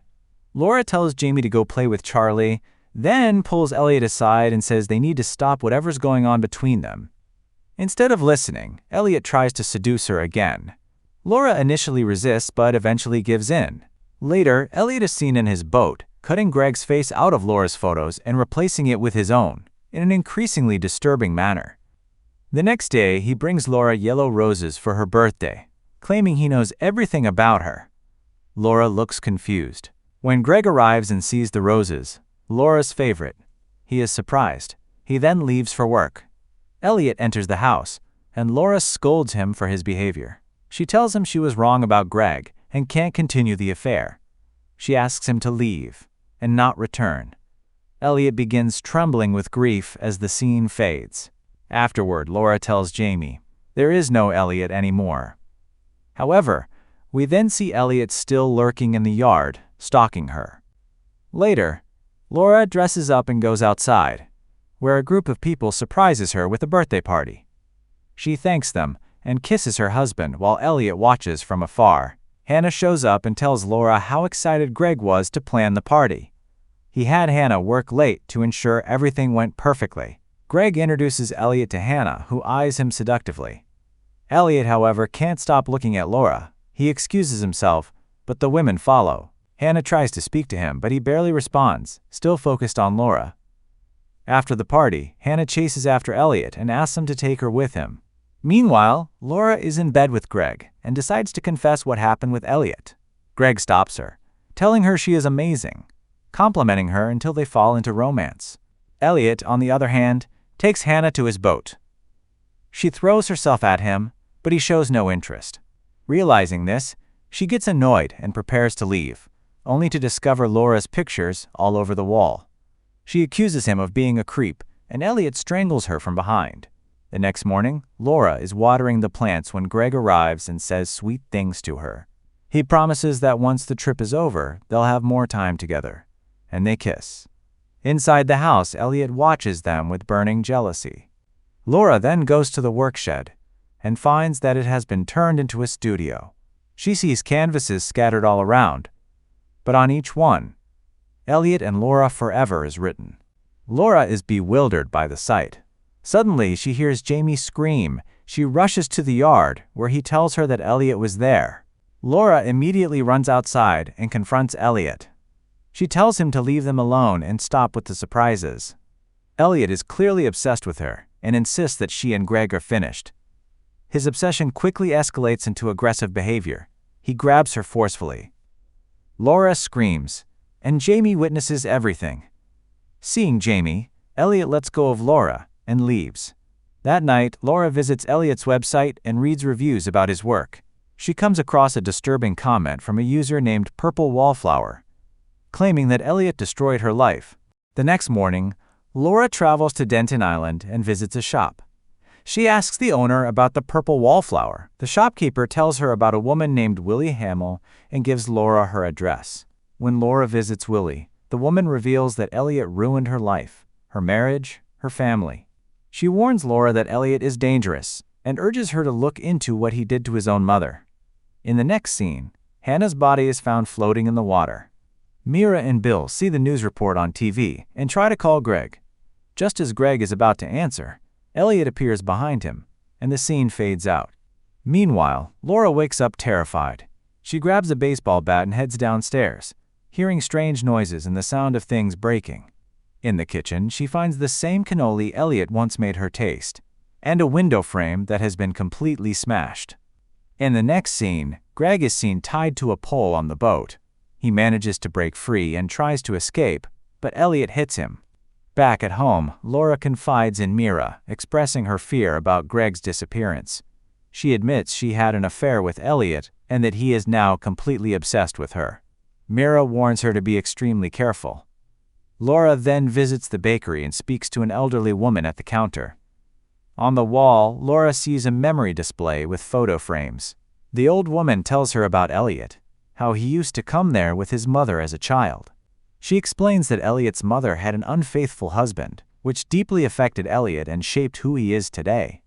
Laura tells Jamie to go play with Charlie, then pulls Elliot aside and says they need to stop whatever's going on between them. Instead of listening, Elliot tries to seduce her again. Laura initially resists but eventually gives in. Later, Elliot is seen in his boat, cutting Greg's face out of Laura's photos and replacing it with his own, in an increasingly disturbing manner. The next day, he brings Laura yellow roses for her birthday, claiming he knows everything about her. Laura looks confused. When Greg arrives and sees the roses, Laura's favorite, he is surprised. He then leaves for work. Elliot enters the house, and Laura scolds him for his behavior. She tells him she was wrong about Greg and can't continue the affair. She asks him to leave and not return. Elliot begins trembling with grief as the scene fades. Afterward, Laura tells Jamie, there is no Elliot anymore. However, we then see Elliot still lurking in the yard, stalking her. Later, Laura dresses up and goes outside, where a group of people surprises her with a birthday party. She thanks them and kisses her husband while Elliot watches from afar. Hannah shows up and tells Laura how excited Greg was to plan the party. He had Hannah work late to ensure everything went perfectly. Greg introduces Elliot to Hannah, who eyes him seductively. Elliot, however, can't stop looking at Laura. He excuses himself, but the women follow. Hannah tries to speak to him, but he barely responds, still focused on Laura. After the party, Hannah chases after Elliot and asks him to take her with him. Meanwhile, Laura is in bed with Greg and decides to confess what happened with Elliot. Greg stops her, telling her she is amazing, complimenting her until they fall into romance. Elliot, on the other hand, takes Hannah to his boat. She throws herself at him, but he shows no interest. Realizing this, she gets annoyed and prepares to leave, only to discover Laura's pictures all over the wall. She accuses him of being a creep, and Elliot strangles her from behind. The next morning, Laura is watering the plants when Greg arrives and says sweet things to her. He promises that once the trip is over, they'll have more time together, and they kiss. Inside the house, Elliot watches them with burning jealousy. Laura then goes to the work shed and finds that it has been turned into a studio. She sees canvases scattered all around, but on each one, Elliot and Laura Forever is written. Laura is bewildered by the sight. Suddenly, she hears Jamie scream. She rushes to the yard, where he tells her that Elliot was there. Laura immediately runs outside and confronts Elliot. She tells him to leave them alone and stop with the surprises. Elliot is clearly obsessed with her and insists that she and Greg are finished. His obsession quickly escalates into aggressive behavior. He grabs her forcefully. Laura screams, and Jamie witnesses everything. Seeing Jamie, Elliot lets go of Laura and leaves. That night, Laura visits Elliot's website and reads reviews about his work. She comes across a disturbing comment from a user named Purple Wallflower, claiming that Elliot destroyed her life. The next morning, Laura travels to Denton Island and visits a shop. She asks the owner about the purple wallflower. The shopkeeper tells her about a woman named Willie Hamill and gives Laura her address. When Laura visits Willie, the woman reveals that Elliot ruined her life, her marriage, her family. She warns Laura that Elliot is dangerous and urges her to look into what he did to his own mother. In the next scene, Hannah's body is found floating in the water. Mira and Bill see the news report on TV and try to call Greg. Just as Greg is about to answer, Elliot appears behind him, and the scene fades out. Meanwhile, Laura wakes up terrified. She grabs a baseball bat and heads downstairs, hearing strange noises and the sound of things breaking. In the kitchen, she finds the same cannoli Elliot once made her taste, and a window frame that has been completely smashed. In the next scene, Greg is seen tied to a pole on the boat. He manages to break free and tries to escape, but Elliot hits him. Back at home, Laura confides in Mira, expressing her fear about Greg's disappearance. She admits she had an affair with Elliot and that he is now completely obsessed with her. Mira warns her to be extremely careful. Laura then visits the bakery and speaks to an elderly woman at the counter. On the wall, Laura sees a memory display with photo frames. The old woman tells her about Elliot, how he used to come there with his mother as a child. She explains that Elliot's mother had an unfaithful husband, which deeply affected Elliot and shaped who he is today.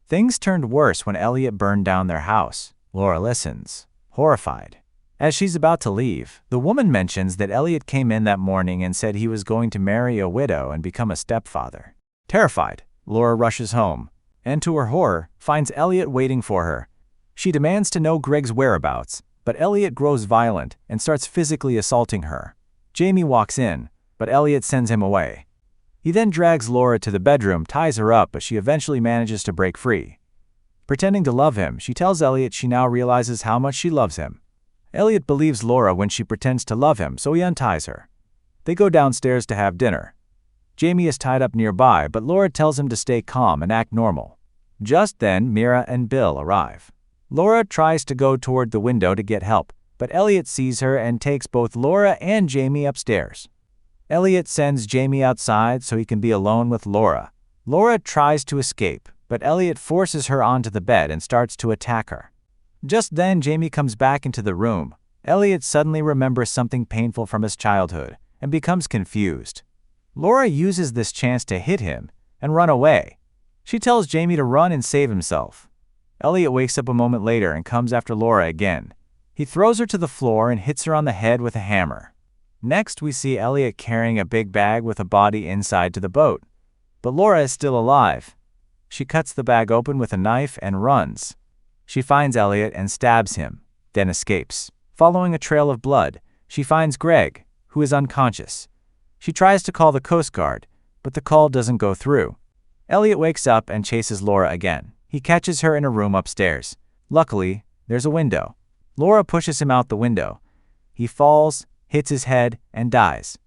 Things turned worse when Elliot burned down their house. Laura listens, horrified. As she's about to leave, the woman mentions that Elliot came in that morning and said he was going to marry a widow and become a stepfather. Terrified, Laura rushes home, and to her horror, finds Elliot waiting for her. She demands to know Greg's whereabouts, but Elliot grows violent and starts physically assaulting her. Jamie walks in, but Elliot sends him away. He then drags Laura to the bedroom, ties her up, but she eventually manages to break free. Pretending to love him, she tells Elliot she now realizes how much she loves him. Elliot believes Laura when she pretends to love him, so he unties her. They go downstairs to have dinner. Jamie is tied up nearby, but Laura tells him to stay calm and act normal. Just then, Mira and Bill arrive. Laura tries to go toward the window to get help, but Elliot sees her and takes both Laura and Jamie upstairs. Elliot sends Jamie outside so he can be alone with Laura. Laura tries to escape, but Elliot forces her onto the bed and starts to attack her. Just then, Jamie comes back into the room. Elliot suddenly remembers something painful from his childhood and becomes confused. Laura uses this chance to hit him and run away. She tells Jamie to run and save himself. Elliot wakes up a moment later and comes after Laura again. He throws her to the floor and hits her on the head with a hammer. Next, we see Elliot carrying a big bag with a body inside to the boat. But Laura is still alive. She cuts the bag open with a knife and runs. She finds Elliot and stabs him, then escapes. Following a trail of blood, she finds Greg, who is unconscious. She tries to call the Coast Guard, but the call doesn't go through. Elliot wakes up and chases Laura again. He catches her in a room upstairs. Luckily, there's a window. Laura pushes him out the window. He falls, hits his head, and dies.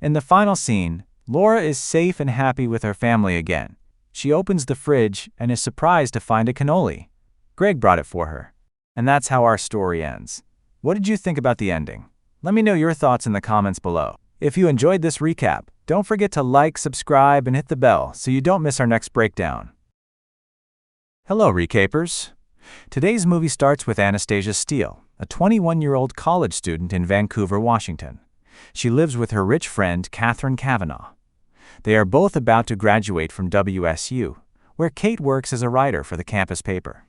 In the final scene, Laura is safe and happy with her family again. She opens the fridge and is surprised to find a cannoli. Greg brought it for her. And that's how our story ends. What did you think about the ending? Let me know your thoughts in the comments below. If you enjoyed this recap, don't forget to like, subscribe, and hit the bell so you don't miss our next breakdown. Hello, recapers. Today's movie starts with Anastasia Steele, a 21-year-old college student in Vancouver, Washington. She lives with her rich friend, Catherine Kavanaugh. They are both about to graduate from WSU, where Kate works as a writer for the campus paper.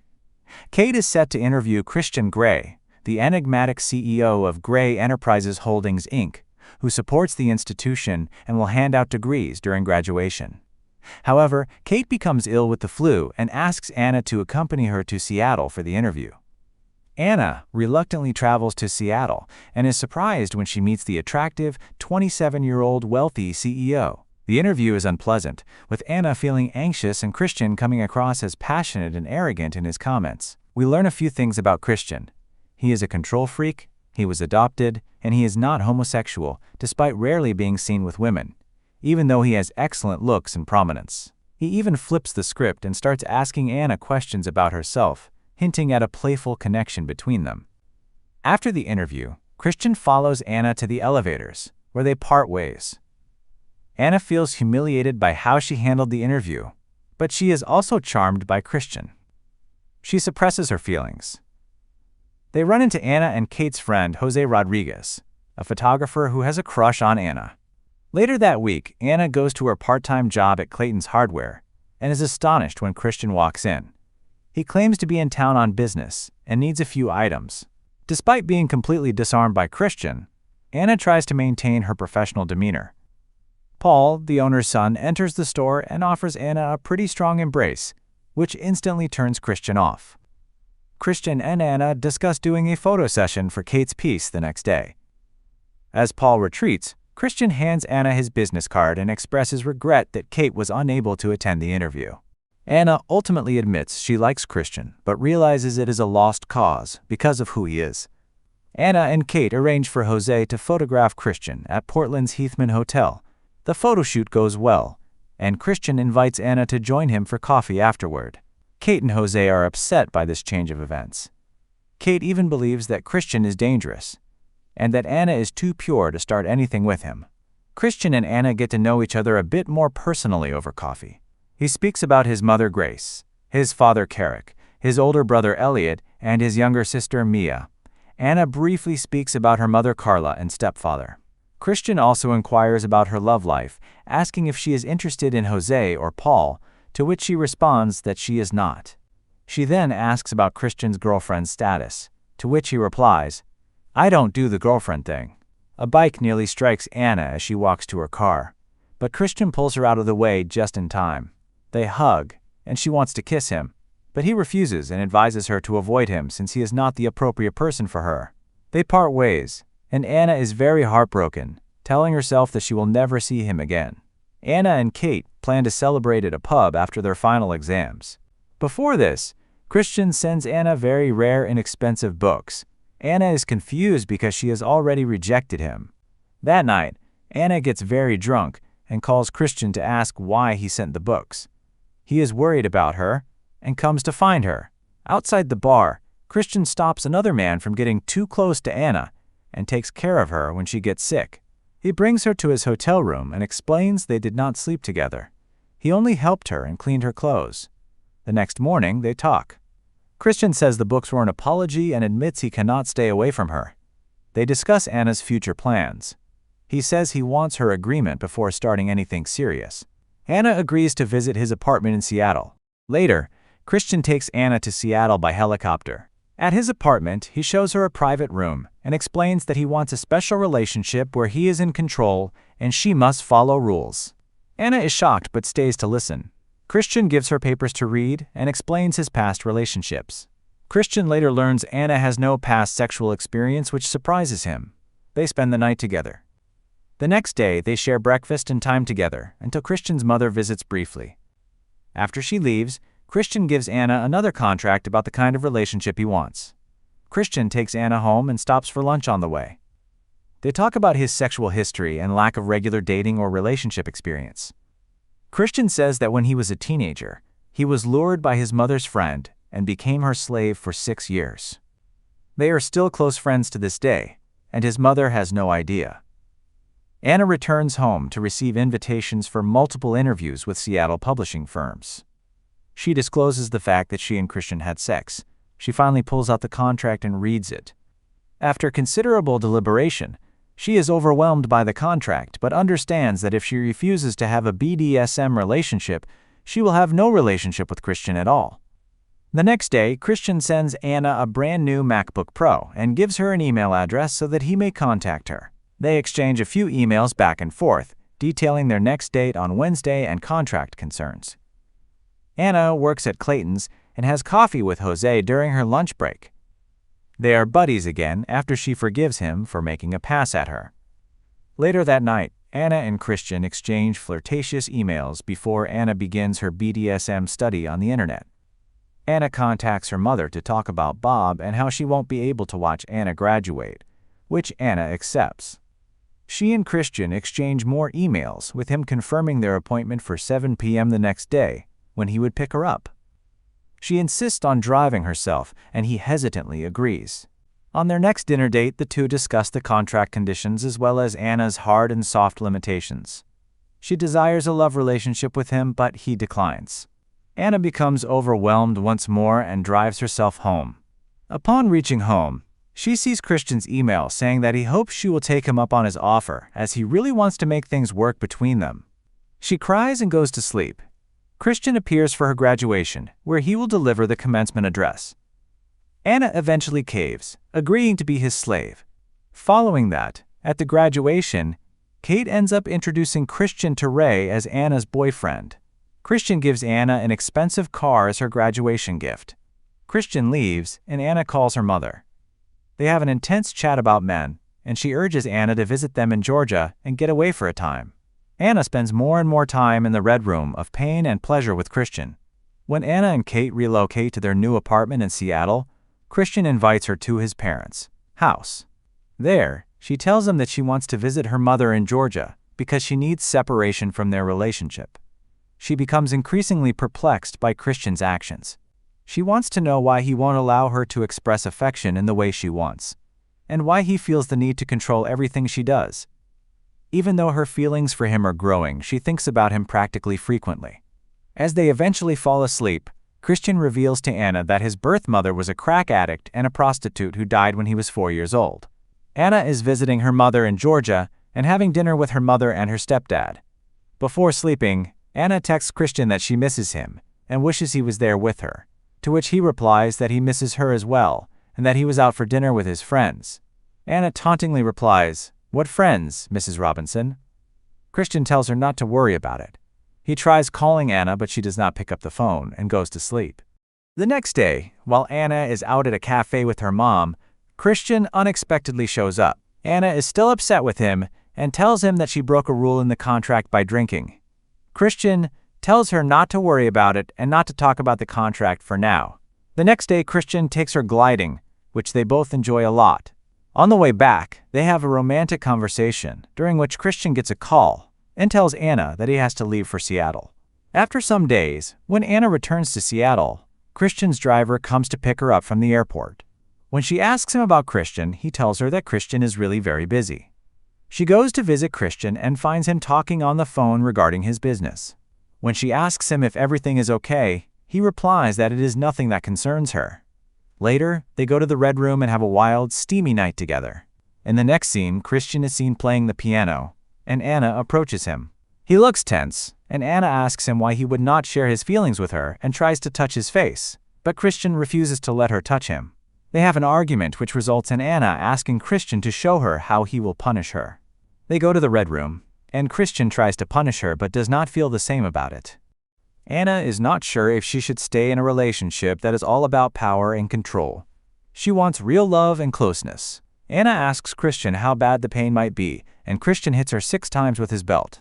Kate is set to interview Christian Gray, the enigmatic CEO of Gray Enterprises Holdings, Inc., who supports the institution and will hand out degrees during graduation. However, Kate becomes ill with the flu and asks Anna to accompany her to Seattle for the interview. Anna reluctantly travels to Seattle and is surprised when she meets the attractive, 27-year-old wealthy CEO. The interview is unpleasant, with Anna feeling anxious and Christian coming across as passionate and arrogant in his comments. We learn a few things about Christian. He is a control freak, he was adopted, and he is not homosexual, despite rarely being seen with women, even though he has excellent looks and prominence. He even flips the script and starts asking Anna questions about herself, hinting at a playful connection between them. After the interview, Christian follows Anna to the elevators, where they part ways. Anna feels humiliated by how she handled the interview, but she is also charmed by Christian. She suppresses her feelings. They run into Anna and Kate's friend Jose Rodriguez, a photographer who has a crush on Anna. Later that week, Anna goes to her part-time job at Clayton's Hardware and is astonished when Christian walks in. He claims to be in town on business and needs a few items. Despite being completely disarmed by Christian, Anna tries to maintain her professional demeanor. Paul, the owner's son, enters the store and offers Anna a pretty strong embrace, which instantly turns Christian off. Christian and Anna discuss doing a photo session for Kate's piece the next day. As Paul retreats, Christian hands Anna his business card and expresses regret that Kate was unable to attend the interview. Anna ultimately admits she likes Christian, but realizes it is a lost cause because of who he is. Anna and Kate arrange for Jose to photograph Christian at Portland's Heathman Hotel. The photo shoot goes well, and Christian invites Anna to join him for coffee afterward. Kate and Jose are upset by this change of events. Kate even believes that Christian is dangerous, and that Anna is too pure to start anything with him. Christian and Anna get to know each other a bit more personally over coffee. He speaks about his mother Grace, his father Carrick, his older brother Elliot, and his younger sister Mia. Anna briefly speaks about her mother Carla and stepfather. Christian also inquires about her love life, asking if she is interested in Jose or Paul, to which she responds that she is not. She then asks about Christian's girlfriend's status, to which he replies, "I don't do the girlfriend thing." A bike nearly strikes Anna as she walks to her car, but Christian pulls her out of the way just in time. They hug, and she wants to kiss him, but he refuses and advises her to avoid him since he is not the appropriate person for her. They part ways, and Anna is very heartbroken, telling herself that she will never see him again. Anna and Kate plan to celebrate at a pub after their final exams. Before this, Christian sends Anna very rare and expensive books. Anna is confused because she has already rejected him. That night, Anna gets very drunk and calls Christian to ask why he sent the books. He is worried about her and comes to find her. Outside the bar, Christian stops another man from getting too close to Anna and takes care of her when she gets sick. He brings her to his hotel room and explains they did not sleep together. He only helped her and cleaned her clothes. The next morning, they talk. Christian says the books were an apology and admits he cannot stay away from her. They discuss Anna's future plans. He says he wants her agreement before starting anything serious. Anna agrees to visit his apartment in Seattle. Later, Christian takes Anna to Seattle by helicopter. At his apartment, he shows her a private room and explains that he wants a special relationship where he is in control and she must follow rules. Anna is shocked but stays to listen. Christian gives her papers to read and explains his past relationships. Christian later learns Anna has no past sexual experience, which surprises him. They spend the night together. The next day, they share breakfast and time together until Christian's mother visits briefly. After she leaves, Christian gives Anna another contract about the kind of relationship he wants. Christian takes Anna home and stops for lunch on the way. They talk about his sexual history and lack of regular dating or relationship experience. Christian says that when he was a teenager, he was lured by his mother's friend and became her slave for 6 years. They are still close friends to this day, and his mother has no idea. Anna returns home to receive invitations for multiple interviews with Seattle publishing firms. She discloses the fact that she and Christian had sex. She finally pulls out the contract and reads it. After considerable deliberation, she is overwhelmed by the contract but understands that if she refuses to have a BDSM relationship, she will have no relationship with Christian at all. The next day, Christian sends Anna a brand new MacBook Pro and gives her an email address so that he may contact her. They exchange a few emails back and forth, detailing their next date on Wednesday and contract concerns. Anna works at Clayton's and has coffee with Jose during her lunch break. They are buddies again after she forgives him for making a pass at her. Later that night, Anna and Christian exchange flirtatious emails before Anna begins her BDSM study on the internet. Anna contacts her mother to talk about Bob and how she won't be able to watch Anna graduate, which Anna accepts. She and Christian exchange more emails, with him confirming their appointment for 7 p.m. the next day, when he would pick her up. She insists on driving herself, and he hesitantly agrees. On their next dinner date, the two discuss the contract conditions as well as Anna's hard and soft limitations. She desires a love relationship with him, but he declines. Anna becomes overwhelmed once more and drives herself home. Upon reaching home, she sees Christian's email saying that he hopes she will take him up on his offer, as he really wants to make things work between them. She cries and goes to sleep. Christian appears for her graduation, where he will deliver the commencement address. Anna eventually caves, agreeing to be his slave. Following that, at the graduation, Kate ends up introducing Christian to Ray as Anna's boyfriend. Christian gives Anna an expensive car as her graduation gift. Christian leaves, and Anna calls her mother. They have an intense chat about men, and she urges Anna to visit them in Georgia and get away for a time. Anna spends more and more time in the Red Room of pain and pleasure with Christian. When Anna and Kate relocate to their new apartment in Seattle, Christian invites her to his parents' house. There, she tells him that she wants to visit her mother in Georgia because she needs separation from their relationship. She becomes increasingly perplexed by Christian's actions. She wants to know why he won't allow her to express affection in the way she wants, and why he feels the need to control everything she does. Even though her feelings for him are growing, she thinks about him practically frequently. As they eventually fall asleep, Christian reveals to Anna that his birth mother was a crack addict and a prostitute who died when he was 4 years old. Anna is visiting her mother in Georgia and having dinner with her mother and her stepdad. Before sleeping, Anna texts Christian that she misses him and wishes he was there with her, to which he replies that he misses her as well and that he was out for dinner with his friends. Anna tauntingly replies, "What friends, Mrs. Robinson?" Christian tells her not to worry about it. He tries calling Anna, but she does not pick up the phone and goes to sleep. The next day, while Anna is out at a cafe with her mom, Christian unexpectedly shows up. Anna is still upset with him and tells him that she broke a rule in the contract by drinking. Christian tells her not to worry about it and not to talk about the contract for now. The next day, Christian takes her gliding, which they both enjoy a lot. On the way back, they have a romantic conversation, during which Christian gets a call and tells Anna that he has to leave for Seattle. After some days, when Anna returns to Seattle, Christian's driver comes to pick her up from the airport. When she asks him about Christian, he tells her that Christian is really very busy. She goes to visit Christian and finds him talking on the phone regarding his business. When she asks him if everything is okay, he replies that it is nothing that concerns her. Later, they go to the Red Room and have a wild, steamy night together. In the next scene, Christian is seen playing the piano, and Anna approaches him. He looks tense, and Anna asks him why he would not share his feelings with her and tries to touch his face, but Christian refuses to let her touch him. They have an argument which results in Anna asking Christian to show her how he will punish her. They go to the Red Room, and Christian tries to punish her but does not feel the same about it. Anna is not sure if she should stay in a relationship that is all about power and control. She wants real love and closeness. Anna asks Christian how bad the pain might be, and Christian hits her 6 times with his belt.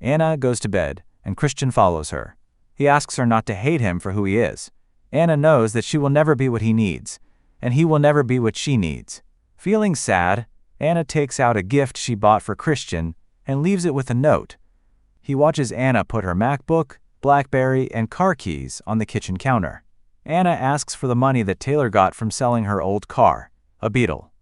Anna goes to bed, and Christian follows her. He asks her not to hate him for who he is. Anna knows that she will never be what he needs, and he will never be what she needs. Feeling sad, Anna takes out a gift she bought for Christian and leaves it with a note. He watches Anna put her MacBook, BlackBerry, and car keys on the kitchen counter. Anna asks for the money that Taylor got from selling her old car, a Beetle.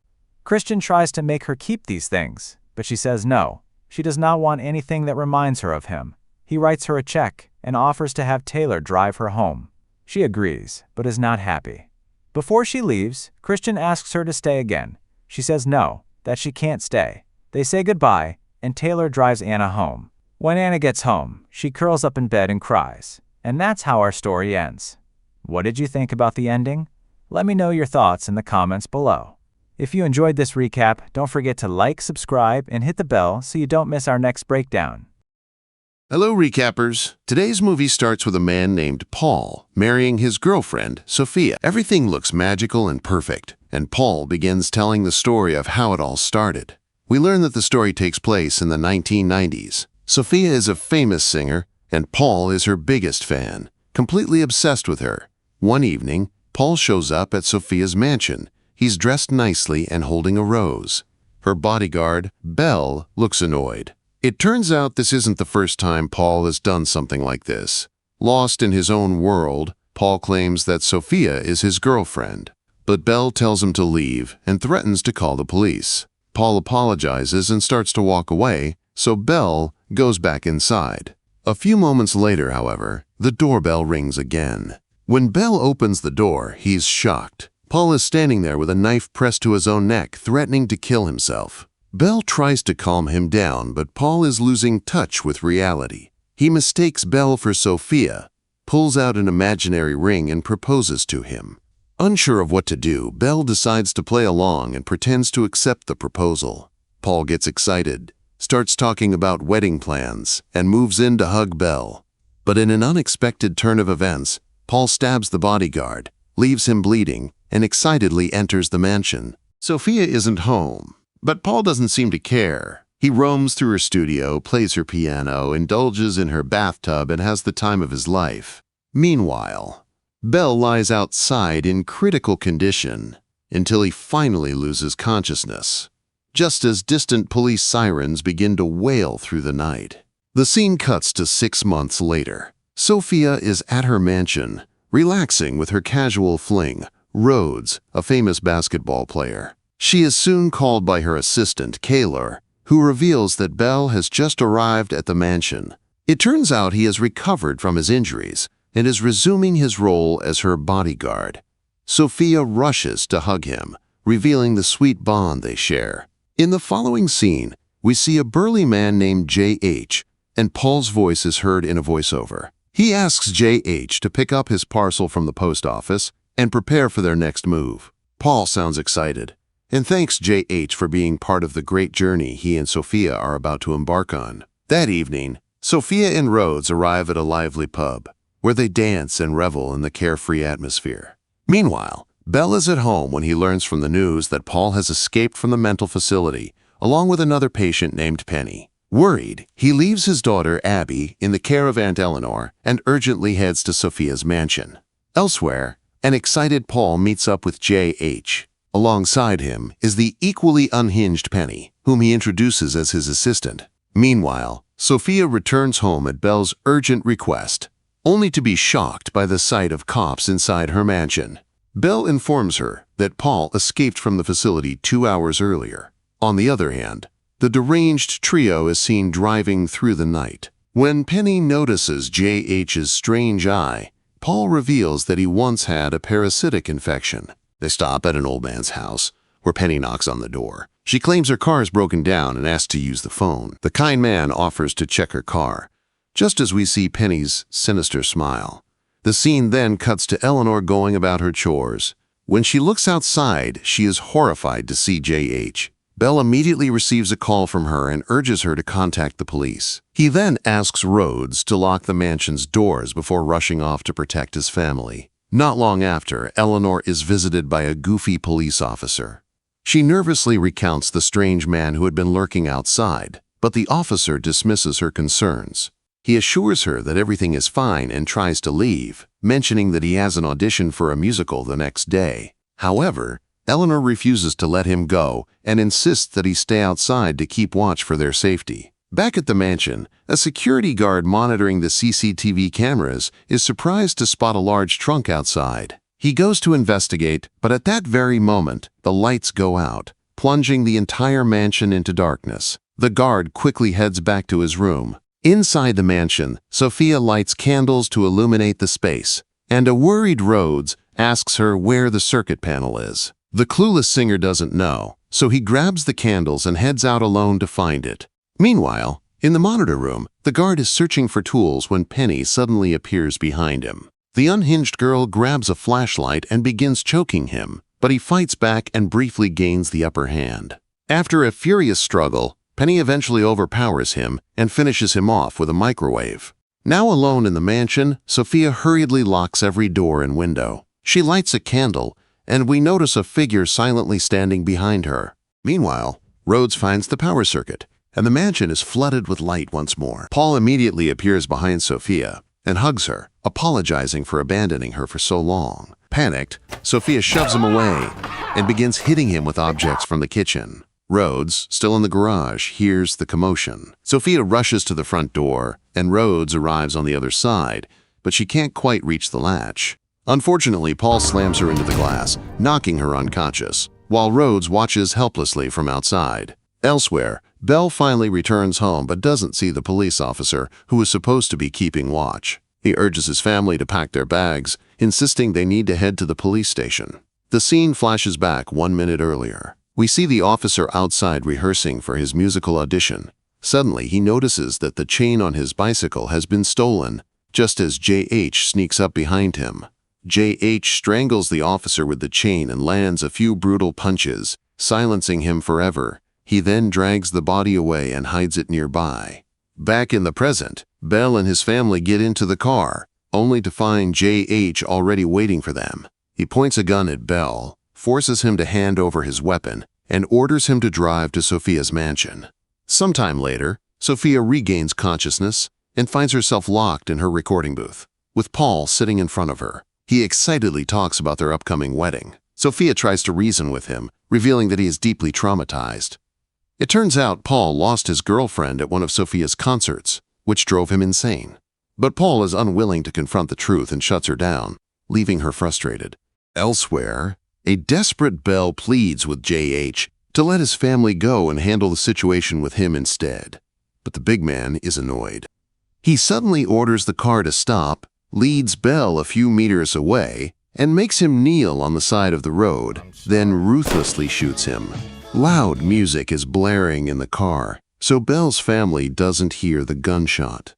Christian tries to make her keep these things, but she says no. She does not want anything that reminds her of him. He writes her a check and offers to have Taylor drive her home. She agrees, but is not happy. Before she leaves, Christian asks her to stay again. She says no, that she can't stay. They say goodbye, and Taylor drives Anna home. When Anna gets home, she curls up in bed and cries. And that's how our story ends. What did you think about the ending? Let me know your thoughts in the comments below. If you enjoyed this recap, don't forget to like, subscribe, and hit the bell so you don't miss our next breakdown. Hello, recappers. Today's movie starts with a man named Paul marrying his girlfriend, Sophia. Everything looks magical and perfect, and Paul begins telling the story of how it all started. We learn that the story takes place in the 1990s. Sophia is a famous singer, and Paul is her biggest fan, completely obsessed with her. One evening, Paul shows up at Sophia's mansion. He's dressed nicely and holding a rose. Her bodyguard, Belle, looks annoyed. It turns out this isn't the first time Paul has done something like this. Lost in his own world, Paul claims that Sophia is his girlfriend. But Belle tells him to leave and threatens to call the police. Paul apologizes and starts to walk away, so Belle goes back inside. A few moments later, however, the doorbell rings again. When Bell opens the door, he's shocked. Paul is standing there with a knife pressed to his own neck, threatening to kill himself. Bell tries to calm him down, but Paul is losing touch with reality. He mistakes Bell for Sophia, pulls out an imaginary ring and proposes to him. Unsure of what to do, Bell decides to play along and pretends to accept the proposal. Paul gets excited, starts talking about wedding plans, and moves in to hug Bell. But in an unexpected turn of events, Paul stabs the bodyguard, leaves him bleeding, and excitedly enters the mansion. Sophia isn't home, but Paul doesn't seem to care. He roams through her studio, plays her piano, indulges in her bathtub, and has the time of his life. Meanwhile, Bell lies outside in critical condition until he finally loses consciousness, just as distant police sirens begin to wail through the night. The scene cuts to 6 months later. Sophia is at her mansion, relaxing with her casual fling, Rhodes, a famous basketball player. She is soon called by her assistant, Kaylor, who reveals that Bell has just arrived at the mansion. It turns out he has recovered from his injuries and is resuming his role as her bodyguard. Sophia rushes to hug him, revealing the sweet bond they share. In the following scene, we see a burly man named J.H., and Paul's voice is heard in a voiceover. He asks J.H. to pick up his parcel from the post office and prepare for their next move. Paul sounds excited and thanks J.H. for being part of the great journey he and Sophia are about to embark on. That evening, Sophia and Rhodes arrive at a lively pub, where they dance and revel in the carefree atmosphere. Meanwhile, Bell is at home when he learns from the news that Paul has escaped from the mental facility, along with another patient named Penny. Worried, he leaves his daughter, Abby, in the care of Aunt Eleanor and urgently heads to Sophia's mansion. Elsewhere, an excited Paul meets up with J.H. Alongside him is the equally unhinged Penny, whom he introduces as his assistant. Meanwhile, Sophia returns home at Bell's urgent request, only to be shocked by the sight of cops inside her mansion. Bell informs her that Paul escaped from the facility 2 hours earlier. On the other hand, the deranged trio is seen driving through the night. When Penny notices J.H.'s strange eye, Paul reveals that he once had a parasitic infection. They stop at an old man's house, where Penny knocks on the door. She claims her car is broken down and asks to use the phone. The kind man offers to check her car, just as we see Penny's sinister smile. The scene then cuts to Eleanor going about her chores. When she looks outside, she is horrified to see J.H. Bell immediately receives a call from her and urges her to contact the police. He then asks Rhodes to lock the mansion's doors before rushing off to protect his family. Not long after, Eleanor is visited by a goofy police officer. She nervously recounts the strange man who had been lurking outside, but the officer dismisses her concerns. He assures her that everything is fine and tries to leave, mentioning that he has an audition for a musical the next day. However, Eleanor refuses to let him go and insists that he stay outside to keep watch for their safety. Back at the mansion, a security guard monitoring the CCTV cameras is surprised to spot a large trunk outside. He goes to investigate, but at that very moment, the lights go out, plunging the entire mansion into darkness. The guard quickly heads back to his room. Inside the mansion, Sophia lights candles to illuminate the space, and a worried Rhodes asks her where the circuit panel is. The clueless singer doesn't know, so he grabs the candles and heads out alone to find it. Meanwhile, in the monitor room, the guard is searching for tools when Penny suddenly appears behind him. The unhinged girl grabs a flashlight and begins choking him, but he fights back and briefly gains the upper hand. After a furious struggle, Penny eventually overpowers him and finishes him off with a microwave. Now alone in the mansion, Sophia hurriedly locks every door and window. She lights a candle, and we notice a figure silently standing behind her. Meanwhile, Rhodes finds the power circuit, and the mansion is flooded with light once more. Paul immediately appears behind Sophia and hugs her, apologizing for abandoning her for so long. Panicked, Sophia shoves him away and begins hitting him with objects from the kitchen. Rhodes, still in the garage, hears the commotion. Sophia rushes to the front door, and Rhodes arrives on the other side, but she can't quite reach the latch. Unfortunately, Paul slams her into the glass, knocking her unconscious, while Rhodes watches helplessly from outside. Elsewhere, Belle finally returns home but doesn't see the police officer who is supposed to be keeping watch. He urges his family to pack their bags, insisting they need to head to the police station. The scene flashes back 1 minute earlier. We see the officer outside rehearsing for his musical audition. Suddenly, he notices that the chain on his bicycle has been stolen, just as J.H. sneaks up behind him. J.H. strangles the officer with the chain and lands a few brutal punches, silencing him forever. He then drags the body away and hides it nearby. Back in the present, Belle and his family get into the car, only to find J.H. already waiting for them. He points a gun at Belle, forces him to hand over his weapon, and orders him to drive to Sophia's mansion. Sometime later, Sophia regains consciousness and finds herself locked in her recording booth, with Paul sitting in front of her. He excitedly talks about their upcoming wedding. Sophia tries to reason with him, revealing that he is deeply traumatized. It turns out Paul lost his girlfriend at one of Sophia's concerts, which drove him insane. But Paul is unwilling to confront the truth and shuts her down, leaving her frustrated. Elsewhere, a desperate Belle pleads with J.H. to let his family go and handle the situation with him instead. But the big man is annoyed. He suddenly orders the car to stop, leads Belle a few meters away, and makes him kneel on the side of the road, then ruthlessly shoots him. Loud music is blaring in the car, so Belle's family doesn't hear the gunshot.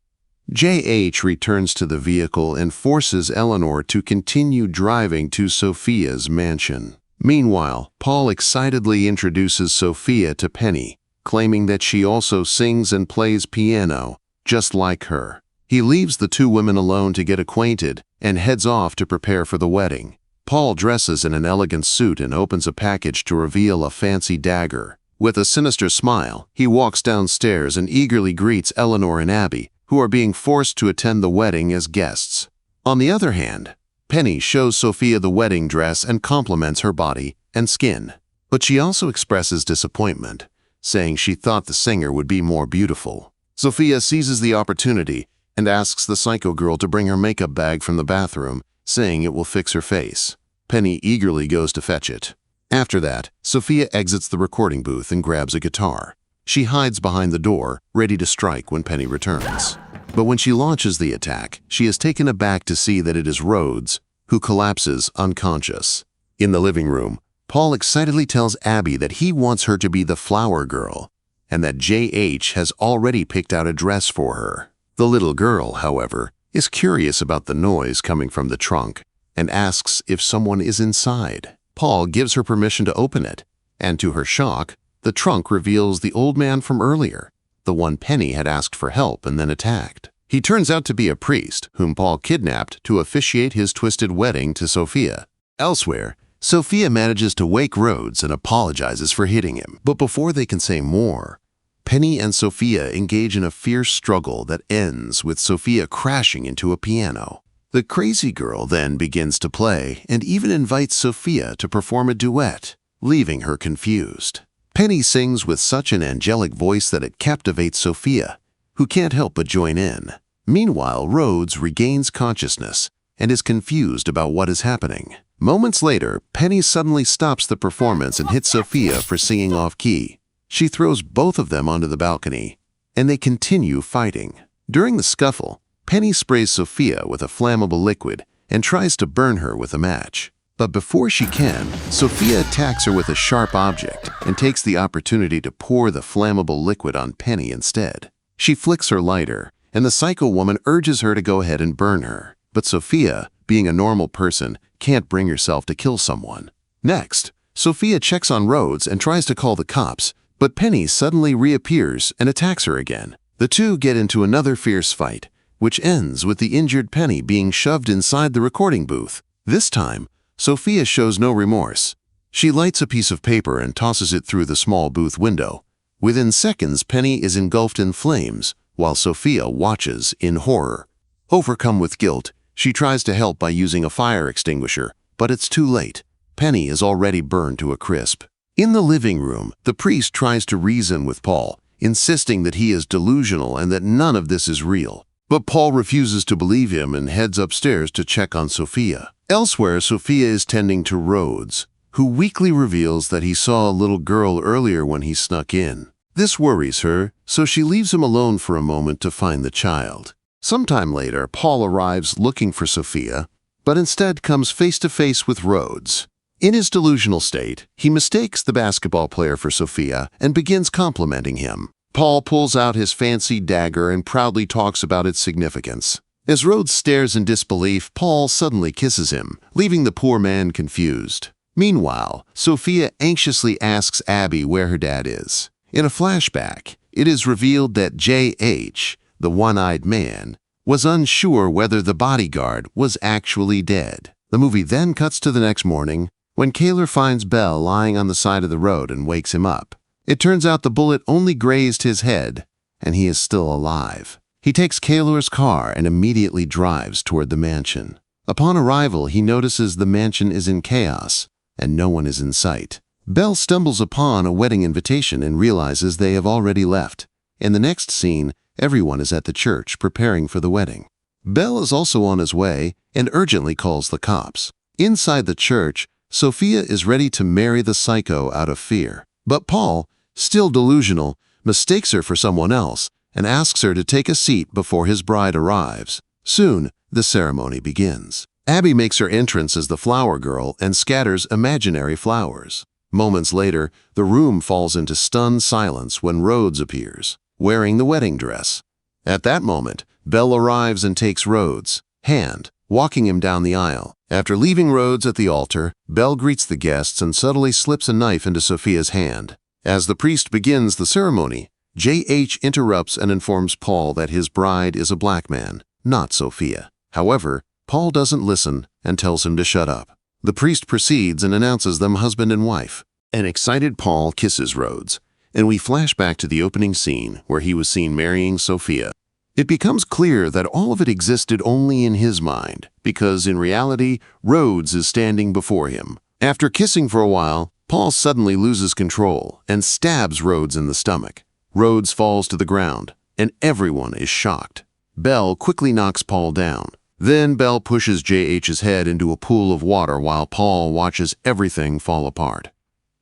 J.H. returns to the vehicle and forces Eleanor to continue driving to Sophia's mansion. Meanwhile, Paul excitedly introduces Sophia to Penny, claiming that she also sings and plays piano, just like her. He leaves the two women alone to get acquainted and heads off to prepare for the wedding. Paul dresses in an elegant suit and opens a package to reveal a fancy dagger. With a sinister smile, he walks downstairs and eagerly greets Eleanor and Abby, who are being forced to attend the wedding as guests. On the other hand, Penny shows Sophia the wedding dress and compliments her body and skin. But she also expresses disappointment, saying she thought the singer would be more beautiful. Sophia seizes the opportunity and asks the psycho girl to bring her makeup bag from the bathroom, saying it will fix her face. Penny eagerly goes to fetch it. After that, Sophia exits the recording booth and grabs a guitar. She hides behind the door, ready to strike when Penny returns. But when she launches the attack, she is taken aback to see that it is Rhodes, who collapses unconscious. In the living room, Paul excitedly tells Abby that he wants her to be the flower girl, and that J.H. has already picked out a dress for her. The little girl, however, is curious about the noise coming from the trunk and asks if someone is inside. Paul gives her permission to open it, and to her shock, the trunk reveals the old man from earlier, the one Penny had asked for help and then attacked. He turns out to be a priest whom Paul kidnapped to officiate his twisted wedding to Sophia. Elsewhere, Sophia manages to wake Rhodes and apologizes for hitting him. But before they can say more, Penny and Sophia engage in a fierce struggle that ends with Sophia crashing into a piano. The crazy girl then begins to play and even invites Sophia to perform a duet, leaving her confused. Penny sings with such an angelic voice that it captivates Sophia, who can't help but join in. Meanwhile, Rhodes regains consciousness and is confused about what is happening. Moments later, Penny suddenly stops the performance and hits Sophia for singing off-key. She throws both of them onto the balcony, and they continue fighting. During the scuffle, Penny sprays Sophia with a flammable liquid and tries to burn her with a match. But before she can, Sophia attacks her with a sharp object and takes the opportunity to pour the flammable liquid on Penny instead. She flicks her lighter, and the psycho woman urges her to go ahead and burn her. But Sophia, being a normal person, can't bring herself to kill someone. Next, Sophia checks on Rhodes and tries to call the cops, but Penny suddenly reappears and attacks her again. The two get into another fierce fight, which ends with the injured Penny being shoved inside the recording booth. This time, Sophia shows no remorse. She lights a piece of paper and tosses it through the small booth window. Within seconds, Penny is engulfed in flames, while Sophia watches in horror. Overcome with guilt, she tries to help by using a fire extinguisher, but it's too late. Penny is already burned to a crisp. In the living room, the priest tries to reason with Paul, insisting that he is delusional and that none of this is real. But Paul refuses to believe him and heads upstairs to check on Sophia. Elsewhere, Sophia is tending to Rhodes, who weakly reveals that he saw a little girl earlier when he snuck in. This worries her, so she leaves him alone for a moment to find the child. Sometime later, Paul arrives looking for Sophia, but instead comes face to face with Rhodes. In his delusional state, he mistakes the basketball player for Sophia and begins complimenting him. Paul pulls out his fancy dagger and proudly talks about its significance. As Rhodes stares in disbelief, Paul suddenly kisses him, leaving the poor man confused. Meanwhile, Sophia anxiously asks Abby where her dad is. In a flashback, it is revealed that J.H., the one-eyed man, was unsure whether the bodyguard was actually dead. The movie then cuts to the next morning, when Kaylor finds Bell lying on the side of the road and wakes him up. It turns out the bullet only grazed his head, and he is still alive. He takes Kaylor's car and immediately drives toward the mansion. Upon arrival, he notices the mansion is in chaos, and no one is in sight. Bell stumbles upon a wedding invitation and realizes they have already left. In the next scene, everyone is at the church preparing for the wedding. Bell is also on his way and urgently calls the cops. Inside the church, Sophia is ready to marry the psycho out of fear. But Paul, still delusional, mistakes her for someone else and asks her to take a seat before his bride arrives. Soon, the ceremony begins. Abby makes her entrance as the flower girl and scatters imaginary flowers. Moments later, the room falls into stunned silence when Rhodes appears, wearing the wedding dress. At that moment, Belle arrives and takes Rhodes' hand, walking him down the aisle. After leaving Rhodes at the altar, Belle greets the guests and subtly slips a knife into Sophia's hand. As the priest begins the ceremony, J.H. interrupts and informs Paul that his bride is a black man, not Sophia. However, Paul doesn't listen and tells him to shut up. The priest proceeds and announces them husband and wife. An excited Paul kisses Rhodes, and we flash back to the opening scene where he was seen marrying Sophia. It becomes clear that all of it existed only in his mind, because in reality, Rhodes is standing before him. After kissing for a while, Paul suddenly loses control and stabs Rhodes in the stomach. Rhodes falls to the ground, and everyone is shocked. Belle quickly knocks Paul down. Then Belle pushes J.H.'s head into a pool of water while Paul watches everything fall apart.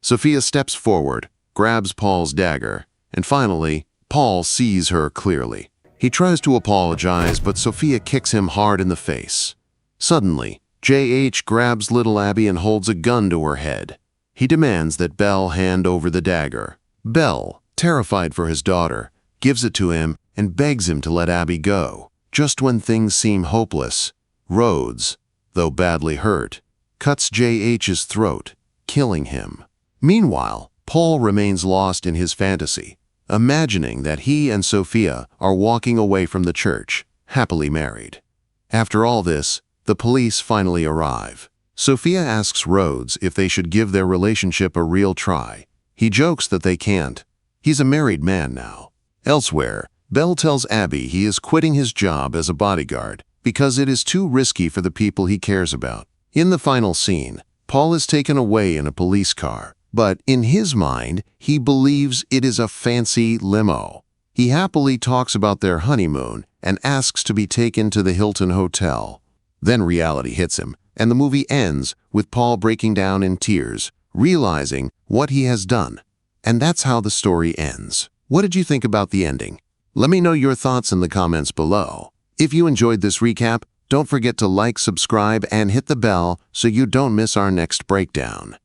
Sophia steps forward, grabs Paul's dagger, and finally, Paul sees her clearly. He tries to apologize, but Sophia kicks him hard in the face. Suddenly, J.H. grabs little Abby and holds a gun to her head. He demands that Belle hand over the dagger. Belle, terrified for his daughter, gives it to him and begs him to let Abby go. Just when things seem hopeless, Rhodes, though badly hurt, cuts J.H.'s throat, killing him. Meanwhile, Paul remains lost in his fantasy, imagining that he and Sophia are walking away from the church, happily married. After all this, the police finally arrive. Sophia asks Rhodes if they should give their relationship a real try. He jokes that they can't. He's a married man now. Elsewhere, Belle tells Abby he is quitting his job as a bodyguard because it is too risky for the people he cares about. In the final scene, Paul is taken away in a police car, but in his mind, he believes it is a fancy limo. He happily talks about their honeymoon and asks to be taken to the Hilton Hotel. Then reality hits him, and the movie ends with Paul breaking down in tears, realizing what he has done. And that's how the story ends. What did you think about the ending? Let me know your thoughts in the comments below. If you enjoyed this recap, don't forget to like, subscribe, and hit the bell so you don't miss our next breakdown.